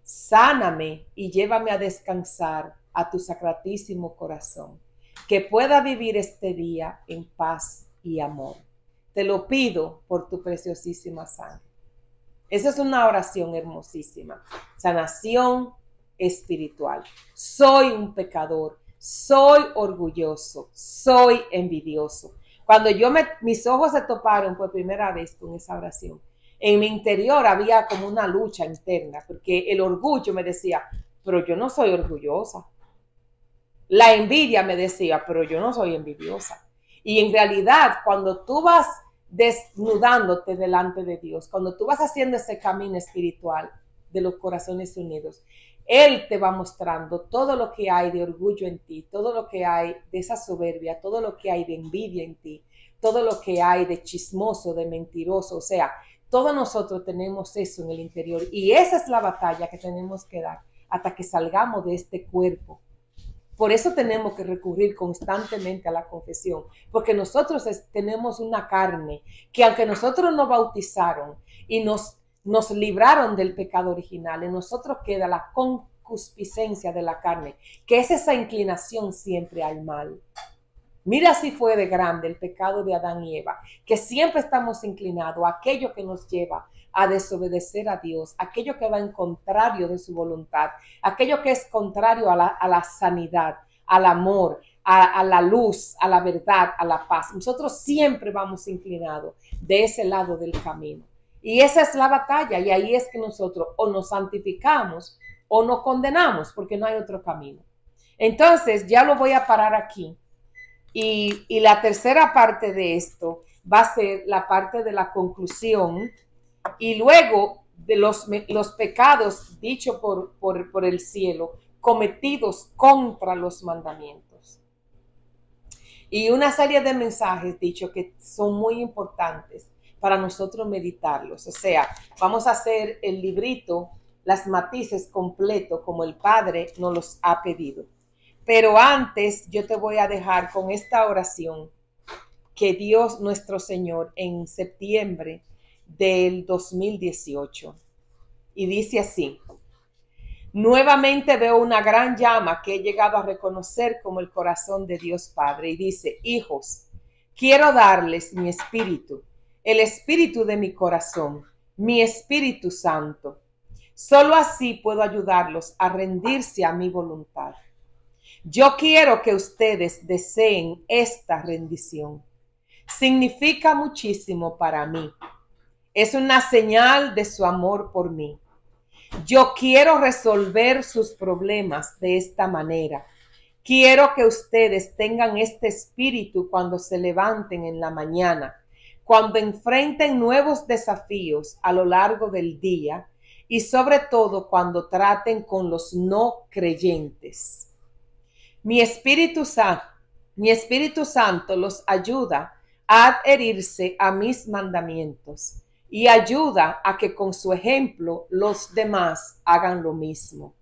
Sáname y llévame a descansar a tu sacratísimo corazón, que pueda vivir este día en paz y amor. Te lo pido por tu preciosísima sangre. Esa es una oración hermosísima. Sanación espiritual. Soy un pecador, soy orgulloso, soy envidioso. Cuando mis ojos se toparon por primera vez con esa oración, en mi interior había como una lucha interna, porque el orgullo me decía, pero yo no soy orgullosa. La envidia me decía, pero yo no soy envidiosa. Y en realidad, cuando tú vas desnudándote delante de Dios, cuando tú vas haciendo ese camino espiritual de los corazones unidos, Él te va mostrando todo lo que hay de orgullo en ti, todo lo que hay de esa soberbia, todo lo que hay de envidia en ti, todo lo que hay de chismoso, de mentiroso. O sea, todos nosotros tenemos eso en el interior y esa es la batalla que tenemos que dar hasta que salgamos de este cuerpo. Por eso tenemos que recurrir constantemente a la confesión, porque nosotros tenemos una carne que aunque nosotros nos bautizaron y nos libraron del pecado original, en nosotros queda la concupiscencia de la carne, que es esa inclinación siempre al mal. Mira si fue de grande el pecado de Adán y Eva, que siempre estamos inclinados a aquello que nos lleva a desobedecer a Dios, aquello que va en contrario de su voluntad, aquello que es contrario a la sanidad, al amor, a la luz, a la verdad, a la paz. Nosotros siempre vamos inclinados de ese lado del camino. Y esa es la batalla, y ahí es que nosotros o nos santificamos o nos condenamos, porque no hay otro camino. Entonces, ya lo voy a parar aquí. Y la tercera parte de esto va a ser la parte de la conclusión y luego de los pecados dichos por el cielo cometidos contra los mandamientos. Y una serie de mensajes dichos que son muy importantes para nosotros meditarlos. O sea, vamos a hacer el librito, las matices completo como el Padre nos los ha pedido. Pero antes yo te voy a dejar con esta oración que Dios nuestro Señor en septiembre del 2018. Y dice así: nuevamente veo una gran llama que he llegado a reconocer como el corazón de Dios Padre. Y dice: hijos, quiero darles mi espíritu, el espíritu de mi corazón, mi Espíritu Santo. Solo así puedo ayudarlos a rendirse a mi voluntad. Yo quiero que ustedes deseen esta rendición. Significa muchísimo para mí. Es una señal de su amor por mí. Yo quiero resolver sus problemas de esta manera. Quiero que ustedes tengan este espíritu cuando se levanten en la mañana, cuando enfrenten nuevos desafíos a lo largo del día y sobre todo cuando traten con los no creyentes. Mi Espíritu Santo los ayuda a adherirse a mis mandamientos y ayuda a que con su ejemplo los demás hagan lo mismo.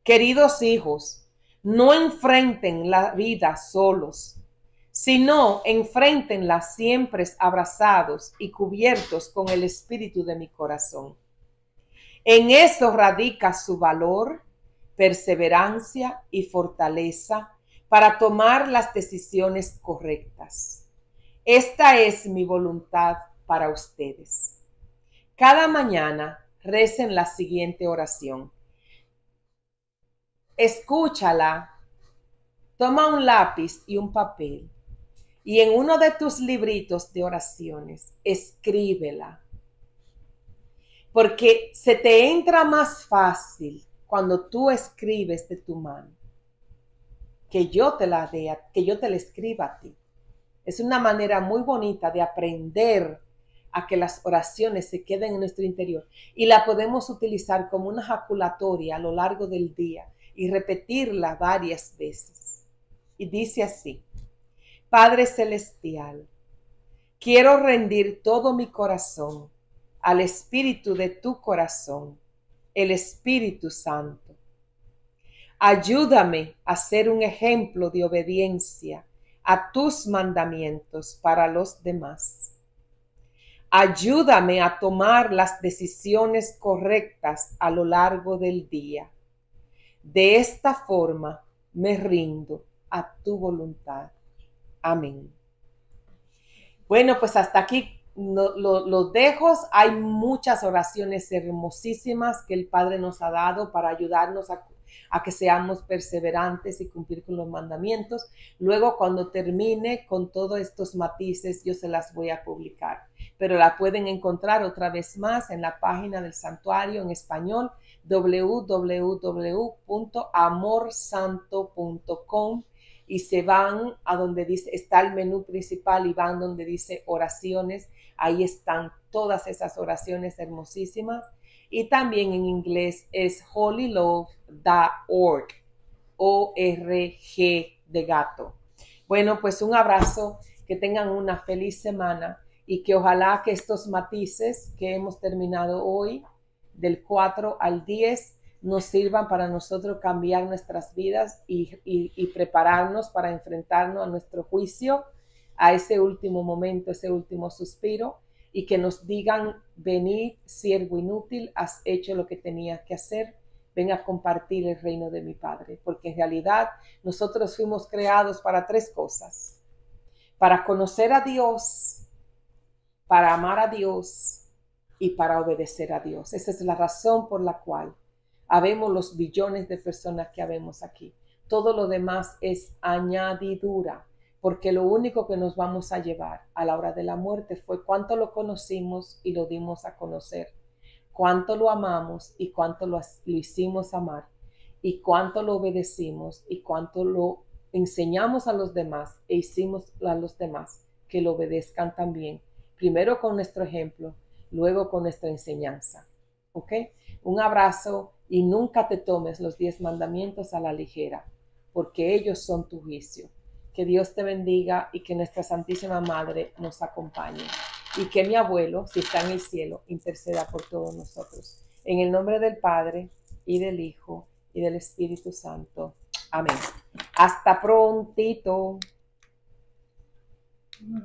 Queridos hijos, no enfrenten la vida solos, sino enfréntenla siempre abrazados y cubiertos con el espíritu de mi corazón. En eso radica su valor, perseverancia y fortaleza para tomar las decisiones correctas. Esta es mi voluntad para ustedes. Cada mañana recen la siguiente oración. Escúchala, toma un lápiz y un papel y en uno de tus libritos de oraciones escríbela, porque se te entra más fácil cuando tú escribes de tu mano, que yo te la escriba a ti. Es una manera muy bonita de aprender a que las oraciones se queden en nuestro interior y la podemos utilizar como una ejaculatoria a lo largo del día y repetirla varias veces. Y dice así: Padre Celestial, quiero rendir todo mi corazón al Espíritu de tu corazón, el Espíritu Santo. Ayúdame a ser un ejemplo de obediencia a tus mandamientos para los demás. Ayúdame a tomar las decisiones correctas a lo largo del día. De esta forma me rindo a tu voluntad. Amén. Bueno, pues hasta aquí los dejo. Hay muchas oraciones hermosísimas que el Padre nos ha dado para ayudarnos a que seamos perseverantes y cumplir con los mandamientos. Luego, cuando termine con todos estos matices, yo se las voy a publicar. Pero la pueden encontrar otra vez más en la página del santuario en español, www.amorsanto.com, y se van a donde dice, está el menú principal y van donde dice oraciones. Ahí están todas esas oraciones hermosísimas. Y también en inglés es holylove.org, O-R-G de gato. Bueno, pues un abrazo, que tengan una feliz semana y que ojalá que estos matices que hemos terminado hoy, del 4 al 10, nos sirvan para nosotros cambiar nuestras vidas y prepararnos para enfrentarnos a nuestro juicio, a ese último momento, ese último suspiro, y que nos digan: venid, siervo inútil, has hecho lo que tenías que hacer, ven a compartir el reino de mi Padre. Porque en realidad nosotros fuimos creados para 3 cosas: para conocer a Dios, para amar a Dios y para obedecer a Dios. Esa es la razón por la cual habemos los billones de personas que habemos aquí. Todo lo demás es añadidura, porque lo único que nos vamos a llevar a la hora de la muerte fue cuánto lo conocimos y lo dimos a conocer, cuánto lo amamos y cuánto lo hicimos amar, y cuánto lo obedecimos y cuánto lo enseñamos a los demás e hicimos a los demás que lo obedezcan también, primero con nuestro ejemplo, luego con nuestra enseñanza. ¿Ok? Un abrazo, y nunca te tomes los 10 mandamientos a la ligera, porque ellos son tu juicio. Que Dios te bendiga y que nuestra Santísima Madre nos acompañe. Y que mi abuelo, si está en el cielo, interceda por todos nosotros. En el nombre del Padre, y del Hijo, y del Espíritu Santo. Amén. Hasta prontito.